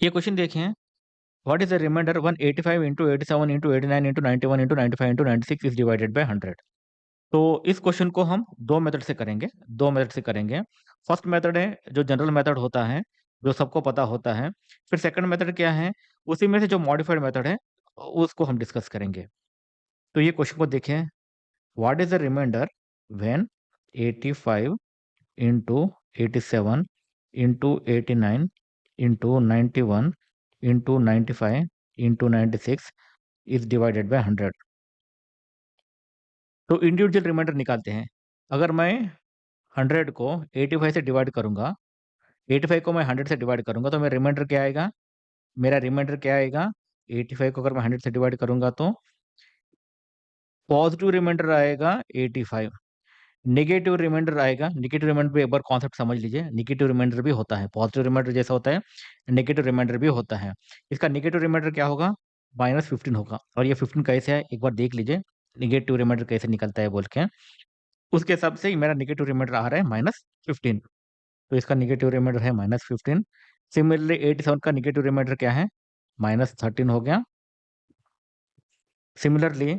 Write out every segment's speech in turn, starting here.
ये क्वेश्चन देखें, what is the remainder 185 into 87 into 89 into 91 into 95 into 96 is divided by 100। तो इस question को हम दो मेथड से करेंगे। फर्स्ट मेथड है जो जनरल मेथड होता है, जो सबको पता होता है। फिर सेकंड मेथड क्या है, उसी में से जो मॉडिफाइड मेथड है उसको हम डिस्कस करेंगे। तो ये क्वेश्चन को देखें, what is the remainder when 85 into 87 into 89 into 91 into 95 into 96 is divided by 100। तो इंडिविजुअल रिमाइंडर निकालते हैं। अगर मैं 100 को 85 से डिवाइड करूंगा, 85 को मैं 100 से डिवाइड करूंगा तो मेरा रिमाइंडर क्या आएगा? 85 को अगर मैं 100 से डिवाइड करूंगा तो पॉजिटिव रिमाइंडर आएगा 85। नेगेटिव रिमाइंडर आएगा, नेगेटिव रिमाइंडर भी एक बार कॉन्सेप्ट समझ लीजिए। नेगेटिव रिमाइंडर भी होता है, पॉजिटिव रिमाइंडर जैसा होता है नेगेटिव रिमाइंडर भी होता है। इसका नेगेटिव रिमाइंडर क्या होगा? -15 होगा। और ये 15 कैसे है एक बार देख लीजिए, नेगेटिव रिमाइंडर कैसे निकलता है बोल के। उसके हिसाब से मेरा नेगेटिव रिमाइंडर आ रहा है -15। तो इसका नेगेटिव रिमाइंडर है -15। सिमिलरली 87 का नेगेटिव रिमाइंडर क्या है? -13 हो गया। सिमिलरली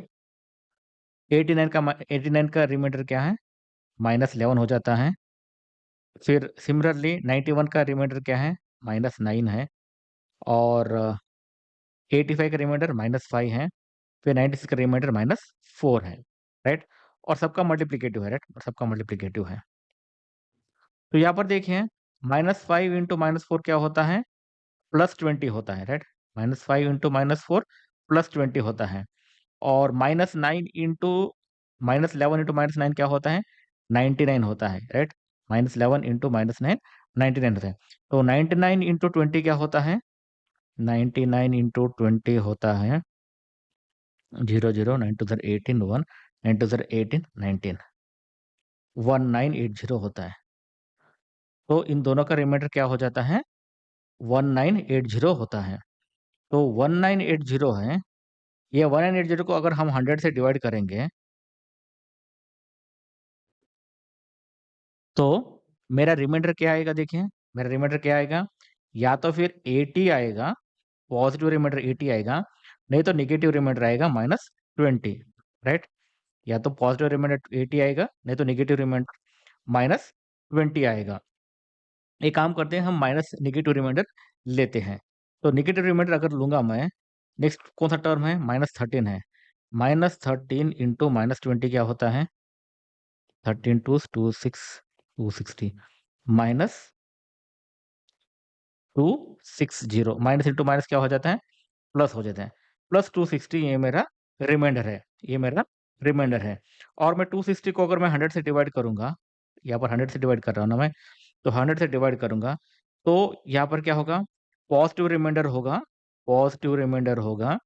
89 का रिमाइंडर क्या है? -11 हो जाता है। फिर सिमिलरली 91 का रिमाइंडर क्या है? -9 है। और 85 का रिमाइंडर -5 है। फिर 96 का रिमाइंडर -4 है। राइट? और सबका मल्टीप्लिकेटिव है। राइट? और सबका मल्टीप्लिकेटिव है। तो यहाँ पर देखिए, -5 इंटू -4 क्या होता है? +20 होता है। राइट? -5 इंटू -4 +20 होता है। और -9 इंटू -11 इंटू -9 क्या होता है? 99 होता है। राइट? -11 इंटू -9 99 होता है। तो 99 इंटू 20 क्या होता है? 99 इंटू 20 होता है 0 0 9 2 18 1 9 2 18 19 1980 होता है। तो इन दोनों का रिमाइंडर क्या हो जाता है? 1980 होता है। तो 1980 है, ये 1980 को अगर हम 100 से डिवाइड करेंगे तो मेरा रिमाइंडर क्या आएगा? देखिए, मेरा रिमाइंडर क्या आएगा? या तो फिर 80 आएगा, पॉजिटिव रिमाइंडर 80 आएगा, नहीं तो नेगेटिव रिमाइंडर आएगा -20। राइट? या तो पॉजिटिव रिमाइंडर 80 आएगा, नहीं तो नेगेटिव रिमाइंडर -20 आएगा। एक काम करते हैं, हम माइनस नेगेटिव रिमाइंडर लेते हैं। तो नेगेटिव रिमाइंडर अगर लूंगा मैं, नेक्स्ट कौन सा टर्म है? -13 है। -13 इंटू -20 क्या होता है? 13 to 260 minus 260। Minus into minus क्या हो जाता है? प्लस हो जाता है। +260 ये मेरा रिमाइंडर है, ये मेरा रिमाइंडर है। और मैं 260 को अगर मैं 100 से डिवाइड करूंगा, यहाँ पर 100 से डिवाइड कर रहा हूँ ना मैं, तो 100 से डिवाइड करूंगा तो यहाँ पर क्या होगा? पॉजिटिव रिमाइंडर होगा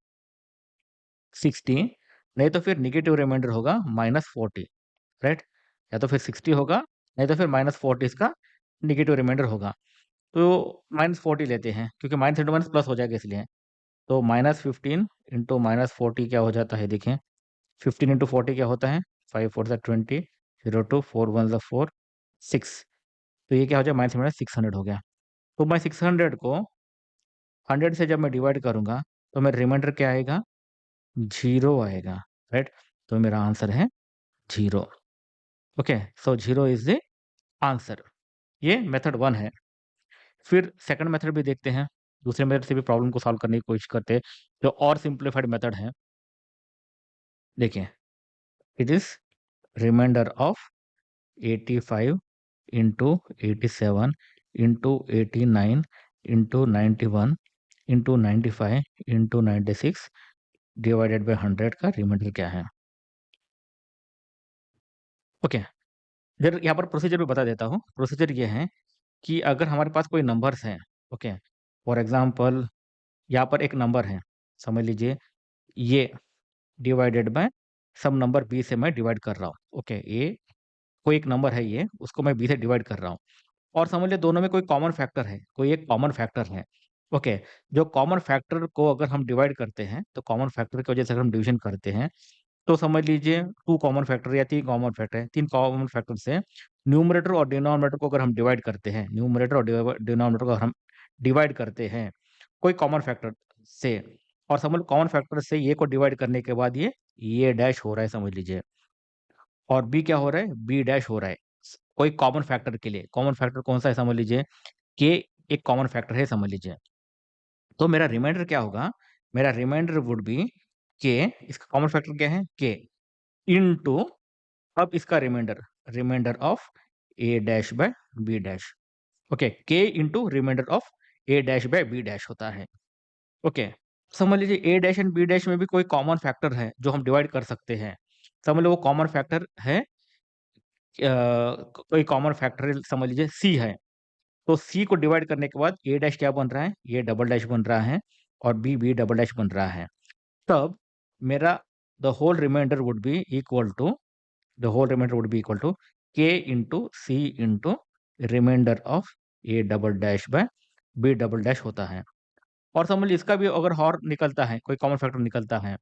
60, नहीं तो फिर नेगेटिव रिमाइंडर होगा -40। राइट? या तो फिर 60 होगा, नहीं तो फिर -40 इसका नेगेटिव रिमाइंडर होगा। तो -40 लेते हैं, क्योंकि माइनस इंटू माइनस प्लस हो जाएगा इसलिए। तो -15 इंटू -40 क्या हो जाता है? देखें, 15 इंटू 40 क्या होता है? 5 4 20, 0 2 4 1 4 6। तो ये क्या हो जाए? -600 हो गया। तो मैं 600 को 100 से जब मैं डिवाइड करूंगा तो मेरा रिमाइंडर क्या आएगा? 0 आएगा। राइट? तो मेरा आंसर है 0। Okay, so 0 is the answer. ये मेथड 1 है। फिर सेकंड मेथड भी देखते हैं, दूसरे मेथड से भी प्रॉब्लम को सॉल्व करने की कोशिश करते हैं, जो और सिंप्लीफाइड मेथड है। देखिए, it is remainder of 85 into 87 into 89 into 91 into 95 into 96 divided by 100 का रिमाइंडर क्या है? ओके, इधर यहाँ पर प्रोसीजर भी बता देता हूँ। प्रोसीजर ये है कि अगर हमारे पास कोई नंबर्स हैं, ओके, फॉर एग्जांपल यहाँ पर एक नंबर है, समझ लीजिए ये divided by some number B से मैं डिवाइड कर रहा हूँ। ओके, ये कोई एक नंबर है, ये उसको मैं बी से डिवाइड कर रहा हूँ। और समझ लीजिए दोनों में कोई कॉमन फैक्टर है, कोई एक कॉमन फैक्टर है। ओके, जो कॉमन फैक्टर को अगर हम डिवाइड करते हैं, तो कॉमन फैक्टर की वजह से अगर हम डिवीजन करते हैं, तो समझ लीजिए 2 कॉमन फैक्टर या 3 कॉमन फैक्टर है, 3 कॉमन फैक्टर से न्यूमरेटर और डिनोमिनेटर को अगर हम डिवाइड करते हैं, न्यूमरेटर और डिनोमिनेटर को हम डिवाइड करते हैं, कोई कॉमन फैक्टर से, और समझ कॉमन फैक्टर से ये को डिवाइड करने के बाद ये डैश हो रहा है समझ लीजिए, और बी क्या हो रहा है, बी डैश हो रहा है कोई कॉमन फैक्टर के लिए। कॉमन फैक्टर कौन सा है समझ लीजिए, के एक कॉमन फैक्टर है समझ लीजिए। तो मेरा रिमाइंडर क्या होगा, मेरा रिमाइंडर वुड बी के, इसका कॉमन फैक्टर क्या है के, इनटू, अब इसका reminder, reminder of A dash by B dash. Okay, K into reminder of A dash by B dash होता है। ओके, समझ लीजिए A dash and B dash में भी कोई कॉमन फैक्टर है जो हम डिवाइड कर सकते हैं। समझ लो वो कॉमन फैक्टर है, कोई कॉमन फैक्टर समझ लीजिए सी है। तो सी को डिवाइड करने के बाद ए डैश क्या बन रहा है, ये डबल डैश बन रहा है, और बी बी डबल डैश बन रहा है। तब मेरा the whole reminder would be equal to, the whole reminder would be equal to K into C into reminder of A double dash by B double dash होता है। और समझ लीजिए इसका भी अगर हॉर निकलता है, कोई कॉमन फैक्टर निकलता है,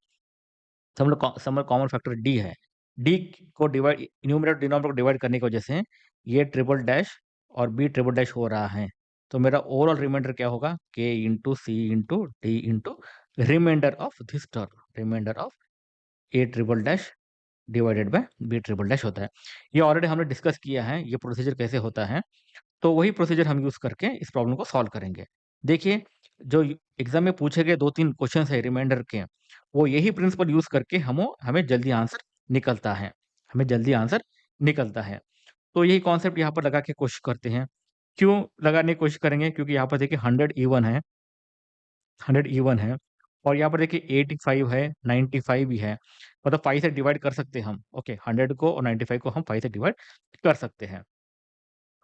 समझ कॉमन फैक्टर डी है, डी को डिवाइड, न्यूमरेटर डिनोमिनेटर को डिवाइड करने की वजह से ये ट्रिपल डैश और बी ट्रिपल डैश हो रहा है। तो मेरा ओवरऑल रिमाइंडर क्या होगा, के into C into D into reminder of this term, remainder of A triple dash divided by B triple dash होता है। ये ऑलरेडी हमने डिस्कस किया है ये प्रोसीजर कैसे होता है, तो वही प्रोसीजर हम यूज करके इस प्रॉब्लम को सॉल्व करेंगे। देखिए, जो एग्जाम में पूछे गए 2-3 क्वेश्चन है रिमाइंडर के, वो यही प्रिंसिपल यूज करके हमें जल्दी आंसर निकलता है, हमें जल्दी आंसर निकलता है। तो यही कॉन्सेप्ट यहाँ पर लगा के कोशिश करते हैं। क्यों लगाने की कोशिश करेंगे, क्योंकि यहाँ पर देखिए 100 इवन है, 100 इवन है, और यहाँ पर देखिए 85 है, 95 भी है, मतलब 5 से डिवाइड कर सकते हैं हम। ओके, 100 को और 95 को हम 5 से डिवाइड कर सकते हैं।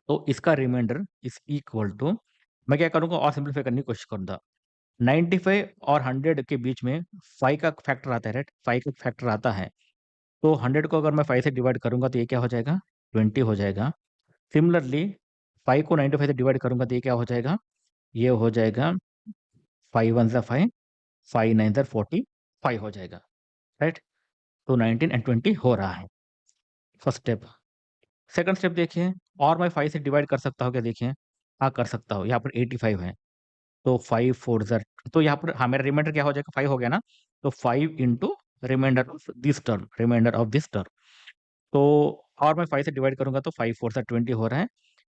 तो इसका रिमाइंडर इज इक्वल टू, मैं क्या करूंगा और सिंप्लीफाई करने की कोशिश करूंगा। 95 और 100 के बीच में 5 का फैक्टर आता है, राइट, 5 का फैक्टर आता है। तो 100 को अगर मैं 5 से डिवाइड करूंगा तो ये क्या हो जाएगा, 20 हो जाएगा। सिमिलरली 5 को 95 से डिवाइड करूंगा तो ये क्या हो जाएगा, ये हो जाएगा 5 वन ज़ा 5, 5 नाइन ज़ा 45 हो जाएगा, राइट। तो 19 एंड 20 हो रहा है, फर्स्ट स्टेप। सेकंड स्टेप देखिए, और मैं 5 से डिवाइड कर सकता हूँ क्या, देखिए हाँ कर सकता हूँ, यहाँ पर 85 है, तो 5 4 ज़र, तो यहाँ पर हाँ मेरा रिमाइंडर क्या हो जाएगा, 5 हो गया ना, तो 5 into reminder of this term, remainder of this term. तो और मैं 5 से डिवाइड करूंगा तो 5 4 ज़ा 20 हो रहा है,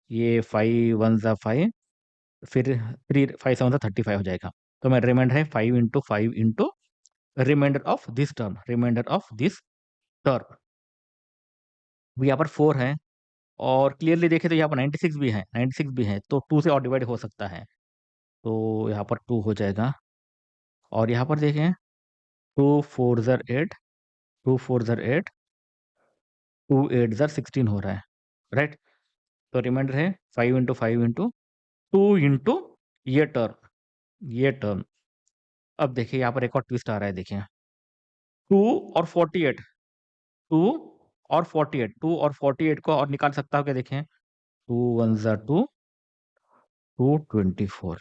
ये 5 वन ज़ा 5, फिर 3 5 7 ज़ा 35 हो जाएगा। तो मेरा रिमाइंडर है 5 into reminder of this term, remainder of this term. यहाँ पर 4 है, और क्लियरली देखें तो यहाँ पर 96 भी है, 96 भी है, तो 2 से और डिवाइड हो सकता है, तो यहाँ पर 2 हो जाएगा। और यहाँ पर देखें 2 4 ज़र 8, 2 4 ज़र 8, 2 8 ज़र 16 हो रहा है, राइट। तो रिमाइंडर है 5 इंटू 5 इंटू 2 इंटू ये टर्म, ये टर्म। अब देखिए यहाँ पर एक और ट्विस्ट आ रहा है, देखिए 2 और 48, 2 और 48, 2 और 48 को और निकाल सकता हूँ क्या, देखें 2 1 ज़ा 2, 2 24।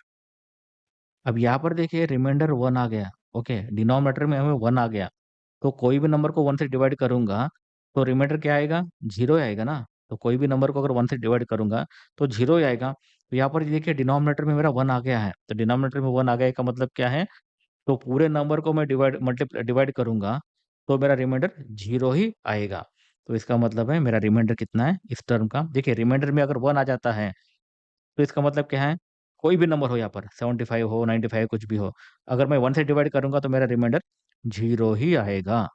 अब यहाँ पर देखिए रिमाइंडर 1 आ गया, ओके, डिनोमिनेटर में हमें 1 आ गया, तो कोई भी नंबर को 1 से डिवाइड करूंगा तो रिमाइंडर क्या आएगा, 0 आएगा ना। तो कोई भी नंबर को अगर 1 से डिवाइड करूंगा तो 0 ही आएगा। तो यहाँ पर देखिए डिनोमिनेटर में मेरा 1 आ गया है, तो डिनोमिनेटर में 1 आ गया का मतलब क्या है, तो पूरे नंबर को मैं डिवाइड करूंगा तो मेरा रिमाइंडर 0 ही आएगा। तो इसका मतलब है मेरा रिमाइंडर कितना है इस टर्म का, देखिए रिमाइंडर में अगर 1 आ जाता है तो इसका मतलब क्या है, कोई भी नंबर हो यहाँ पर 75 हो 95 कुछ भी हो, अगर मैं 1 से डिवाइड करूंगा तो मेरा रिमाइंडर 0 ही आएगा,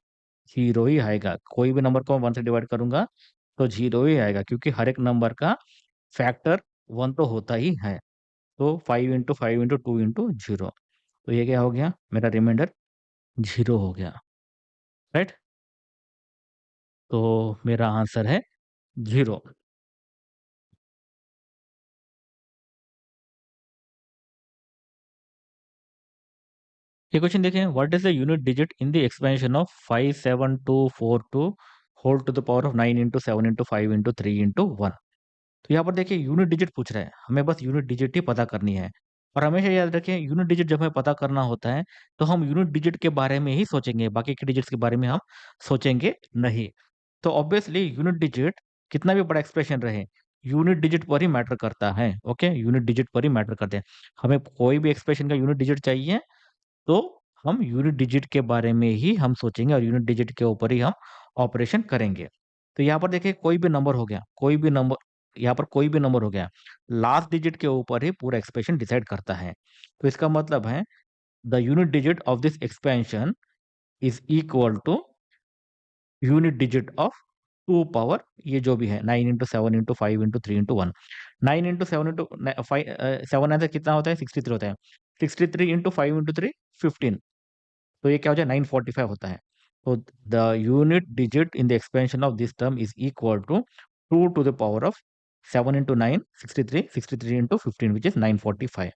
0 ही आएगा। कोई भी नंबर को मैं 1 से डिवाइड करूंगा तो 0 ही आएगा, क्योंकि हर एक नंबर का फैक्टर 1 तो होता ही है। तो 5 इंटू 5 इंटू 2 इंटू 0, तो ये क्या हो गया, मेरा रिमाइंडर 0 हो गया, राइट। तो मेरा आंसर है 0। ये क्वेश्चन देखें, what is the unit digit in the expansion of 57242 whole to the power of 9 into 7 into 5 into 3 into 1। तो यहाँ पर देखिए यूनिट डिजिट पूछ रहा है, हमें बस यूनिट डिजिट ही पता करनी है। और हमेशा याद रखें यूनिट डिजिट जब हमें पता करना होता है तो हम यूनिट डिजिट के बारे में ही सोचेंगे, बाकी के डिजिट्स के बारे में हम सोचेंगे नहीं। तो ऑब्वियसली यूनिट डिजिट कितना भी बड़ा एक्सप्रेशन रहे, यूनिट डिजिट पर ही मैटर करता है। ओके, यूनिट डिजिट पर ही मैटर करते हैं। हमें कोई भी एक्सप्रेशन का यूनिट डिजिट चाहिए तो हम यूनिट डिजिट के बारे में ही हम सोचेंगे और यूनिट डिजिट के ऊपर ही हम ऑपरेशन करेंगे। तो यहाँ पर देखिए कोई भी नंबर हो गया, कोई भी नंबर, यहाँ पर कोई भी नंबर हो गया, लास्ट डिजिट के ऊपर ही पूरा एक्सप्रेशन डिसाइड करता है। तो इसका मतलब है the unit digit of this expansion is equal to unit digit of 2 power ये जो भी है 9 into 7 into 5 into 3 into 1। 9 into 7 into 7 answer कितना होता है? 63 होता है। 63 इंटू 5 इंटू 3 15। तो ये क्या हो जाए? 945 होता है। तो the unit digit in the expansion of this term is equal to 2 to the power of 7 into 9 63, 63 into 15 which is 945।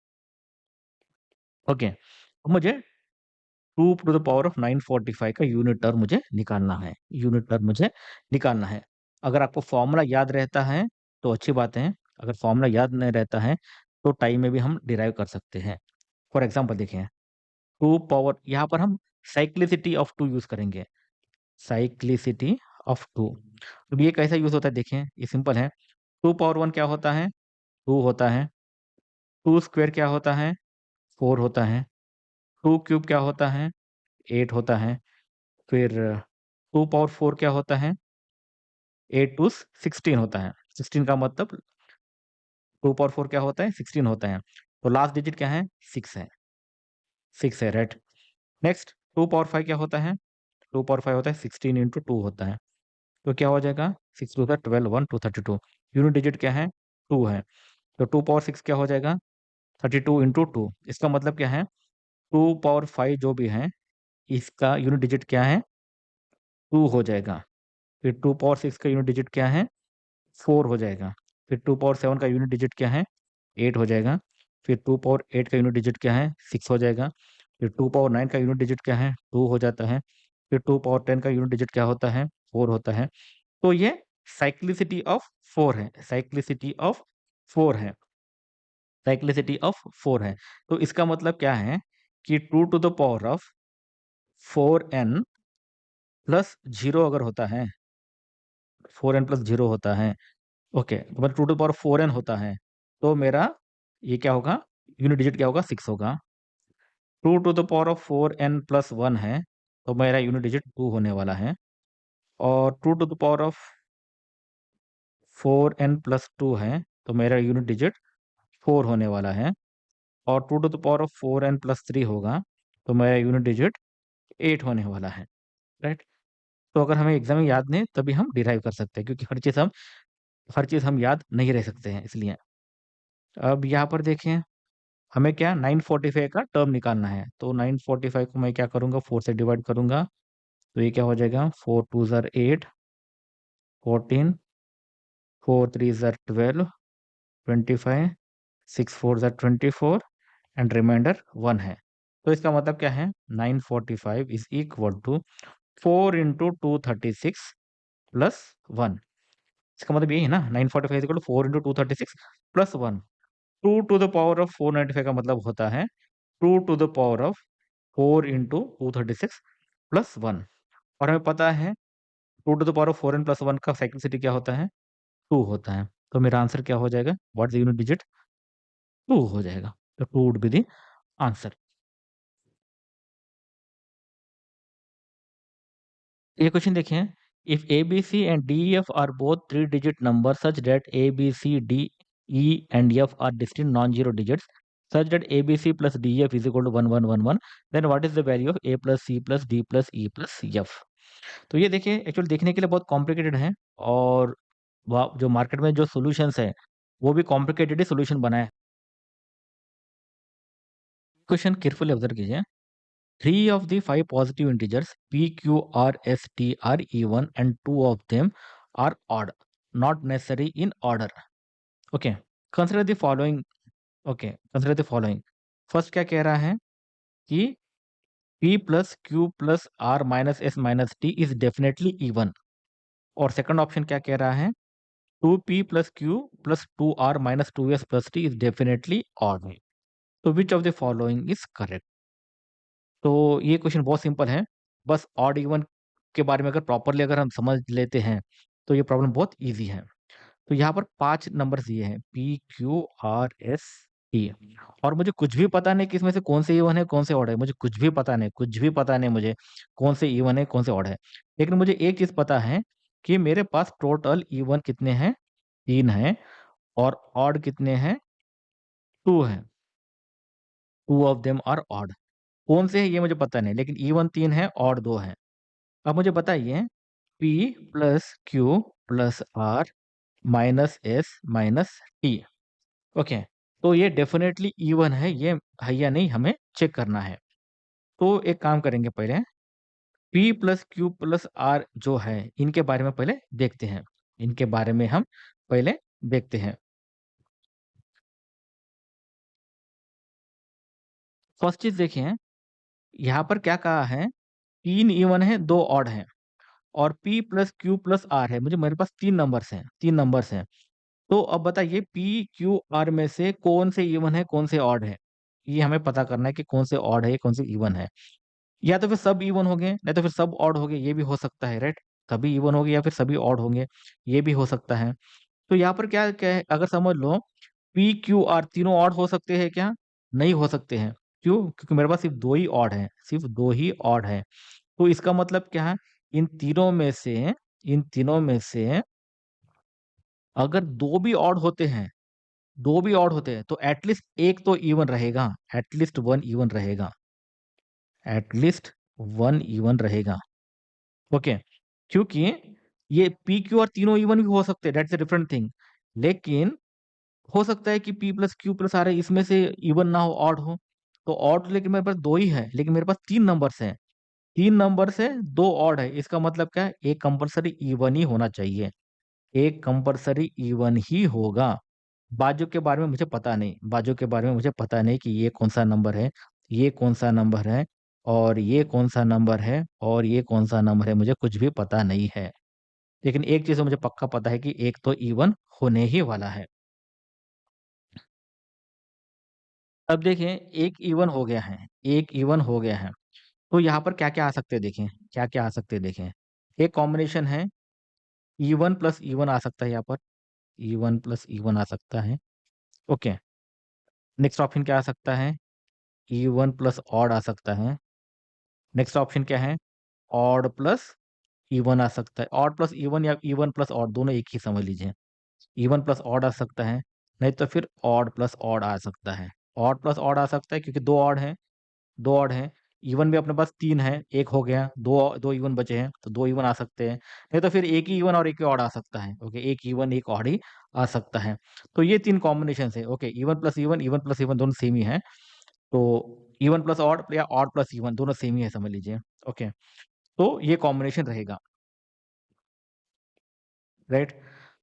Okay, तो मुझे 2 टू द पावर ऑफ 945 का यूनिट टर्म मुझे निकालना है, यूनिट टर्म मुझे निकालना है। अगर आपको फॉर्मूला याद रहता है तो अच्छी बात है, अगर फॉर्मूला याद नहीं रहता है तो टाइम में भी हम डिराइव कर सकते हैं। फॉर एग्जाम्पल देखिए, 2 पावर, यहाँ पर हम साइक्लिसिटी ऑफ 2 यूज करेंगे। साइक्लिसिटी ऑफ 2, तो ये कैसा यूज होता है देखें, ये सिंपल है। 2 पावर 1 क्या होता है? 2 होता है। 2 स्क्वायर क्या होता है? 4 होता है। 2 क्यूब क्या होता है? 8 होता है। फिर 2 पावर 4 क्या होता है? 8 टू 16 होता है। 16 का मतलब 2 पावर 4 क्या होता है? 16 होता है। तो लास्ट डिजिट क्या है? 6 है। 6 है, राइट। नेक्स्ट 2 पावर 5 क्या होता है? 2 पावर 5 होता है 16 इंटू 2 होता है। तो क्या हो जाएगा? 6 टू 12, 1 टू 32। यूनिट डिजिट क्या है? 2 है। तो 2 पावर 6 क्या हो जाएगा? 32 इंटू 2। इसका मतलब क्या है? 2 पावर 5 जो भी है इसका यूनिट डिजिट क्या है? 2 हो जाएगा। फिर 2 पावर 6 का यूनिट डिजिट क्या है? 4 हो जाएगा। फिर 2 पावर 7 का यूनिट डिजिट क्या है? 8 हो जाएगा। फिर 2 पावर 8 का यूनिट डिजिट क्या है? 6 हो जाएगा। फिर 2 पावर 9 का यूनिट डिजिट क्या है? 2 हो जाता है। फिर 2 पावर 10 का यूनिट डिजिट क्या होता है? 4 होता है। तो ये साइक्लिसिटी ऑफ 4 है, साइक्लिसिटी ऑफ 4 है, साइक्लिसिटी ऑफ 4 है। तो इसका मतलब क्या है कि 2 to the power of 4n plus 0 अगर होता है, 4n प्लस 0 होता है, ओके, तो मतलब 2 टू द पावर 4n होता है, तो मेरा ये क्या होगा? यूनिट डिजिट क्या होगा? 6 होगा। 2 to the power of 4n plus 1 है, तो मेरा यूनिट डिजिट 2 होने वाला है। और 2 to the power of 4n plus 2 है, तो मेरा यूनिट डिजिट 4 होने वाला है। और 2 to the power of 4n plus 3 होगा, तो मेरा यूनिट डिजिट 8 होने वाला है, राइट। तो अगर हमें एग्जाम में याद नहीं तभी हम डिराइव कर सकते हैं, क्योंकि हर चीज़ हम याद नहीं रह सकते हैं, इसलिए। अब यहाँ पर देखें, हमें क्या 945 का टर्म निकालना है। तो 945 को मैं क्या करूँगा? 4 से डिवाइड करूँगा। तो ये क्या हो जाएगा? 4 टू ज़र 8, 14, 4 थ्री ज़र 12, 25, 6 4 ज़र 24 एंड रिमाइंडर 1 है। तो इसका मतलब क्या है? 945 is equal to 4 into 236 plus 1। इसका मतलब यही है ना, 945 is equal to 4 into 236 plus 1। 2 to the power of 495 का मतलब होता है 2 to the power of 4 into 236 plus 1। और हमें पता है 2 to the power of 4n plus 1 का साइक्लिसिटी क्या होता है? 2 होता है। तो मेरा आंसर क्या हो जाएगा? What is the unit digit? 2 हो जाएगा। तो 2 वुड बी द आंसर। ये क्वेश्चन देखिए, if A B C and D F are both 3 digit number such that A B C D E and F are distinct non zero digits such that ABC plus DF is equal to 1 1 1 1, then what is the value of A plus C plus D plus E plus F? तो ये देखिए actual देखने के लिए बहुत complicated है, और जो मार्केट में जो सॉल्यूशंस है वो भी कॉम्प्लिकेटेड ही सॉल्यूशन बनाए। क्वेश्चन केयरफुली ऑब्जर्व कीजिए। 3 of the 5 positive integers p, q, r, s, t are even and 2 of them are odd, not necessary in order. Okay. Consider the following. Okay. Consider the following. First क्या कह रहा है कि p plus q plus r minus s minus t is definitely even. और second option क्या कह रहा है? 2p plus q plus 2r minus 2s plus t is definitely odd. तो which of the following is correct? तो ये question बहुत simple है। बस ऑड इवन के बारे में अगर प्रॉपर्ली अगर हम समझ लेते हैं तो ये प्रॉब्लम बहुत ईजी है। तो यहाँ पर 5 नंबर्स दिए हैं, PQRST, और मुझे कुछ भी पता नहीं कि इसमें से कौन से इवन है कौन से ऑड है, मुझे कुछ भी पता नहीं, कुछ भी पता नहीं मुझे कौन से इवन है कौन से ऑड है। लेकिन मुझे एक चीज पता है कि मेरे पास टोटल इवन कितने हैं, 3 हैं, और ऑड कितने हैं, 2 हैं। 2 ऑफ देम आर ऑड। कौन से है ये मुझे पता नहीं, लेकिन इवन 3 है, ऑड 2 है। अब मुझे बताइए, P+Q+R -S-T, ओके, तो ये डेफिनेटली इवन है, ये है या नहीं हमें चेक करना है। तो एक काम करेंगे, पहले P+Q+R जो है इनके बारे में पहले देखते हैं, इनके बारे में हम पहले देखते हैं। फर्स्ट चीज देखिए, यहाँ पर क्या कहा है, 3 इवन है, 2 ऑड है, और P+Q+R है, मुझे मेरे पास 3 नंबर्स हैं, 3 नंबर्स हैं। तो अब बताइए, PQR में से कौन से इवन है कौन से ऑड है, ये हमें पता करना है कि कौन से ऑड है कौन से इवन है। या तो फिर सब इवन हो गए, नहीं तो फिर सब ऑड हो गए, ये भी हो सकता है, राइट। सभी इवन हो गए या फिर सभी ऑड होंगे, ये भी हो सकता है। तो यहाँ पर क्या क्या है, अगर समझ लो PQR तीनों ऑड हो सकते हैं क्या, नहीं हो सकते हैं। क्यों? क्योंकि मेरे पास सिर्फ 2 ही ऑड है, सिर्फ 2 ही ऑड है। तो इसका मतलब क्या है, इन तीनों में से इन तीनों में से अगर 2 भी ऑड होते हैं, 2 भी ऑड होते हैं, तो एटलीस्ट एक तो इवन रहेगा, एटलीस्ट वन इवन रहेगा, एटलीस्ट वन इवन रहेगा, ओके। क्योंकि ये पी क्यू और तीनों इवन भी हो सकते हैं, दैट्स अ डिफरेंट थिंग। लेकिन हो सकता है कि P+Q+R है, इसमें से इवन ना हो, ऑड हो। तो ऑड लेकिन मेरे पास 2 ही है, लेकिन मेरे पास 3 नंबर्स हैं, 3 नंबर से 2 ऑड है, इसका मतलब क्या है, एक कंपलसरी इवन ही होना चाहिए, एक कंपलसरी इवन ही होगा। बाजू के बारे में मुझे पता नहीं, बाजू के बारे में मुझे पता नहीं कि ये कौन सा नंबर है, ये कौन सा नंबर है, और ये कौन सा नंबर है, और ये कौन सा नंबर है, मुझे कुछ भी पता नहीं है। लेकिन एक चीज मुझे पक्का पता है कि एक तो इवन होने ही वाला है। अब देखें, एक इवन हो गया है, एक इवन हो गया है, तो यहाँ पर क्या क्या आ सकते हैं देखें, क्या क्या आ सकते हैं देखें। एक कॉम्बिनेशन है, इवन प्लस इवन आ सकता है यहाँ पर, इवन प्लस इवन आ सकता है, ओके। नेक्स्ट ऑप्शन क्या आ सकता है, इवन प्लस ऑड आ सकता है। नेक्स्ट ऑप्शन क्या है, ऑड प्लस इवन आ सकता है, ऑड प्लस इवन या इवन प्लस ऑड दोनों एक ही समझ लीजिए। इवन प्लस ऑड आ सकता है, नहीं तो फिर ऑड प्लस ऑड आ सकता है। ऑड प्लस ऑड आ सकता है क्योंकि 2 ऑड है, 2 ऑड है। इवन भी अपने पास 3 है, एक हो गया, दो दो इवन बचे हैं, तो 2 इवन आ सकते हैं। नहीं तो फिर एक ही इवन और एक ही ऑड आ सकता है, ओके, एक इवन एक ऑड ही आ सकता है। तो ये 3 कॉम्बिनेशन है, ओके। इवन प्लस इवन दोनों सेम ही है। तो इवन प्लस ऑड या ऑड प्लस इवन दोनों सेम ही है, समझ लीजिए, ओके। तो ये कॉम्बिनेशन रहेगा, राइट।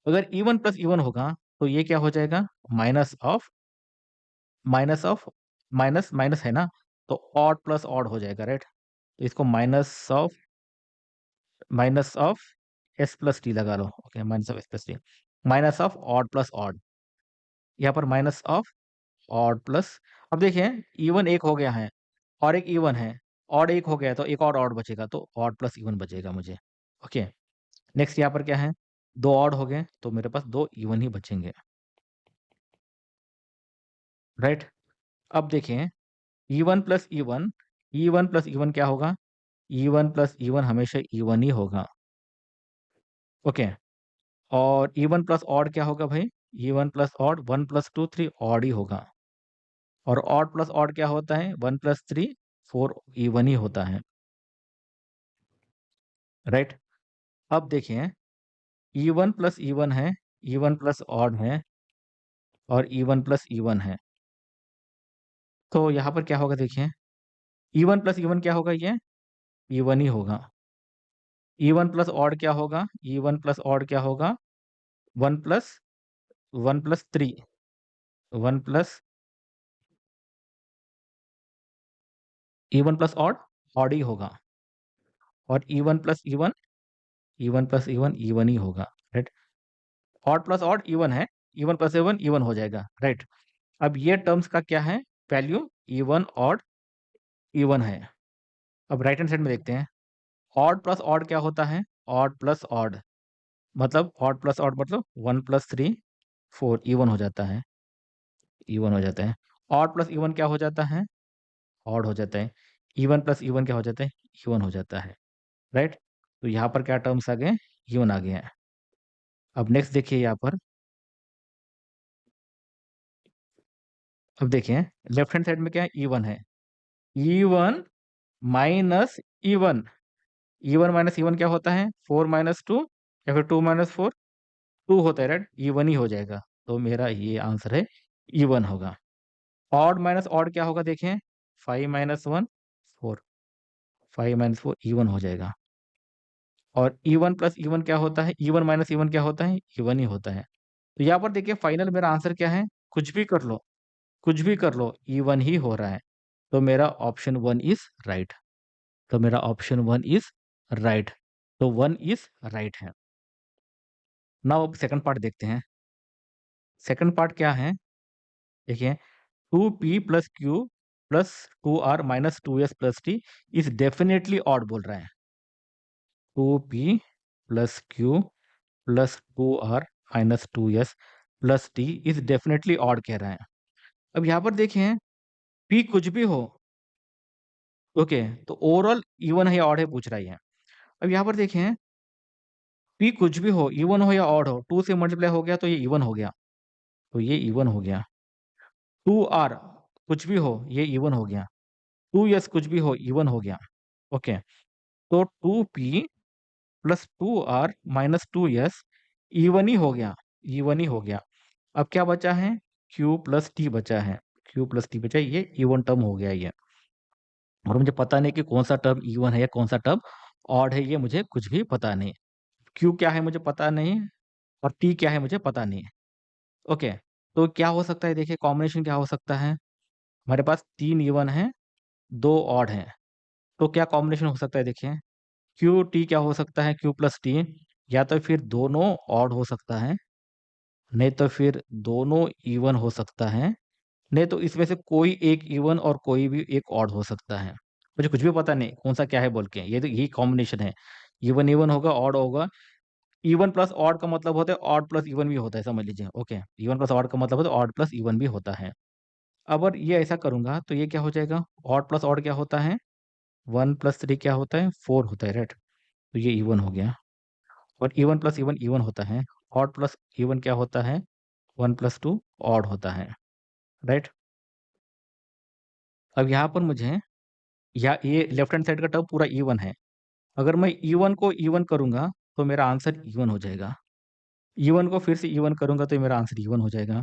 अगर इवन प्लस इवन होगा तो ये क्या हो जाएगा, minus of minus of minus minus है ना, तो ऑड प्लस ऑड हो जाएगा, राइट। तो इसको minus of S plus T लगा लो, okay, minus of S plus T, minus of odd plus odd, यहाँ पर माइनस ऑफ ऑड प्लस। अब देखिए, इवन एक हो गया है और एक इवन है, ऑड एक हो गया तो एक और ऑड बचेगा, तो ऑड प्लस इवन बचेगा मुझे, ओके। नेक्स्ट यहाँ पर क्या है, 2 ऑड हो गए तो मेरे पास 2 इवन ही बचेंगे, राइट। अब देखें, even plus even, even plus even क्या होगा, इवन प्लस इवन हमेशा इवन ही होगा, ओके। और इवन प्लस ऑड क्या होगा भाई, इवन प्लस ऑड 1 + 2 3 ऑड ही होगा। और ऑड प्लस ऑड क्या होता है, 1 + 3 4 इवन ही होता है, राइट। अब देखिए, इवन प्लस इवन है, इवन प्लस ऑड है, और इवन प्लस इवन है, तो यहाँ पर क्या होगा देखिए, इवन प्लस इवन क्या होगा, ये इवन ही होगा। इवन प्लस ऑड क्या होगा, इवन प्लस ऑड क्या होगा, 1 + 3, 1 इवन प्लस ऑड ऑड ही होगा। और इवन प्लस इवन इवन ही होगा, right. Odd plus odd even है, इवन प्लस इवन इवन हो जाएगा, राइट। अब ये टर्म्स का क्या है, वैल्यू इवन ऑड इवन है। अब राइट हैंड साइड में देखते हैं, ऑड प्लस ऑड क्या होता है, ऑड प्लस ऑड, मतलब ऑड प्लस ऑड मतलब 1 + 3 4 इवन हो जाता है, इवन हो जाता है। ऑड प्लस इवन क्या हो जाता है? ऑड हो जाता है। इवन प्लस इवन क्या हो जाता है? इवन हो जाता है, राइट। तो यहाँ पर क्या टर्म्स आ गए? इवन आ गए हैं। अब नेक्स्ट देखिए यहाँ पर, अब देखिए लेफ्ट हैंड साइड में क्या है? इवन है। Even minus even, even minus even क्या होता है? 4 - 2 या फिर 2 - 4, 2 होता है, राइट। इवन ही हो जाएगा, तो मेरा ये आंसर है, इवन होगा। ऑड माइनस ऑड क्या होगा? देखें, 5 - 1 4, 5 - 4 इवन हो जाएगा। और इवन प्लस इवन क्या होता है? इवन माइनस इवन क्या होता है? इवन ही होता है। तो यहाँ पर देखिए फाइनल मेरा आंसर क्या है? कुछ भी कर लो, कुछ भी कर लो, इवन ही हो रहा है। तो मेरा ऑप्शन 1 इज राइट। तो मेरा ऑप्शन 1 इज राइट। तो 1 इज राइट है। नाउ अब सेकंड पार्ट देखते हैं। सेकंड पार्ट क्या है? देखिए, 2p + q + 2r - 2s + t is definitely odd बोल रहा है। 2p + q + 2r - 2s + t is definitely odd कह रहा है। अब यहाँ पर देखें, p कुछ भी हो, ओके, तो ओवरऑल इवन है या ऑड है पूछ रहा है। अब यहाँ पर देखें, p कुछ भी हो, इवन हो या ऑड हो, 2 से मल्टीप्लाई हो गया तो ये इवन हो गया, तो ये इवन हो गया। 2r कुछ भी हो, ये इवन हो गया। 2s कुछ भी हो, इवन हो गया। ओके, तो 2p + 2r - 2s even he हो गया, इवन ही हो गया। अब क्या बचा है? q + t बचा है, q + t बचा है, ये इवन टर्म हो गया ये। और मुझे पता नहीं कि कौन सा टर्म इवन है या कौन सा टर्म ऑड है, ये मुझे कुछ भी पता नहीं। q क्या है मुझे पता नहीं, और t क्या है मुझे पता नहीं। ओके, तो क्या हो सकता है? देखिए कॉम्बिनेशन क्या हो सकता है? हमारे पास 3 इवन है, 2 ऑड हैं, तो क्या कॉम्बिनेशन हो सकता है? देखिए, क्यू टी क्या हो सकता है? q + t, या तो फिर दोनों ऑड हो सकता है, नहीं तो फिर दोनों इवन हो सकता है, नहीं तो इसमें से कोई एक इवन और कोई भी एक ऑड हो सकता है। मुझे कुछ भी पता नहीं कौन सा क्या है बोल के, ये तो यही कॉम्बिनेशन है। इवन इवन होगा, ऑड होगा। इवन प्लस ऑड का मतलब होता है ऑड प्लस इवन भी होता है, समझ लीजिए। ओके, इवन प्लस ऑड का मतलब होता है ऑड प्लस इवन भी होता है। अब अगर ये ऐसा करूंगा तो ये क्या हो जाएगा? ऑड प्लस ऑड क्या होता है? 1 + 3 क्या होता है? 4 होता है, राइट। तो ये इवन हो गया। और इवन प्लस इवन इवन होता है। ऑड प्लस इवन क्या होता है? 1 + 2 ऑड होता है, राइट। अब यहाँ पर मुझे, या ये लेफ्ट हैंड साइड का टर्म पूरा इवन है, अगर मैं इवन को इवन करूंगा तो मेरा आंसर इवन हो जाएगा। इवन को फिर से इवन करूंगा तो मेरा आंसर इवन हो जाएगा।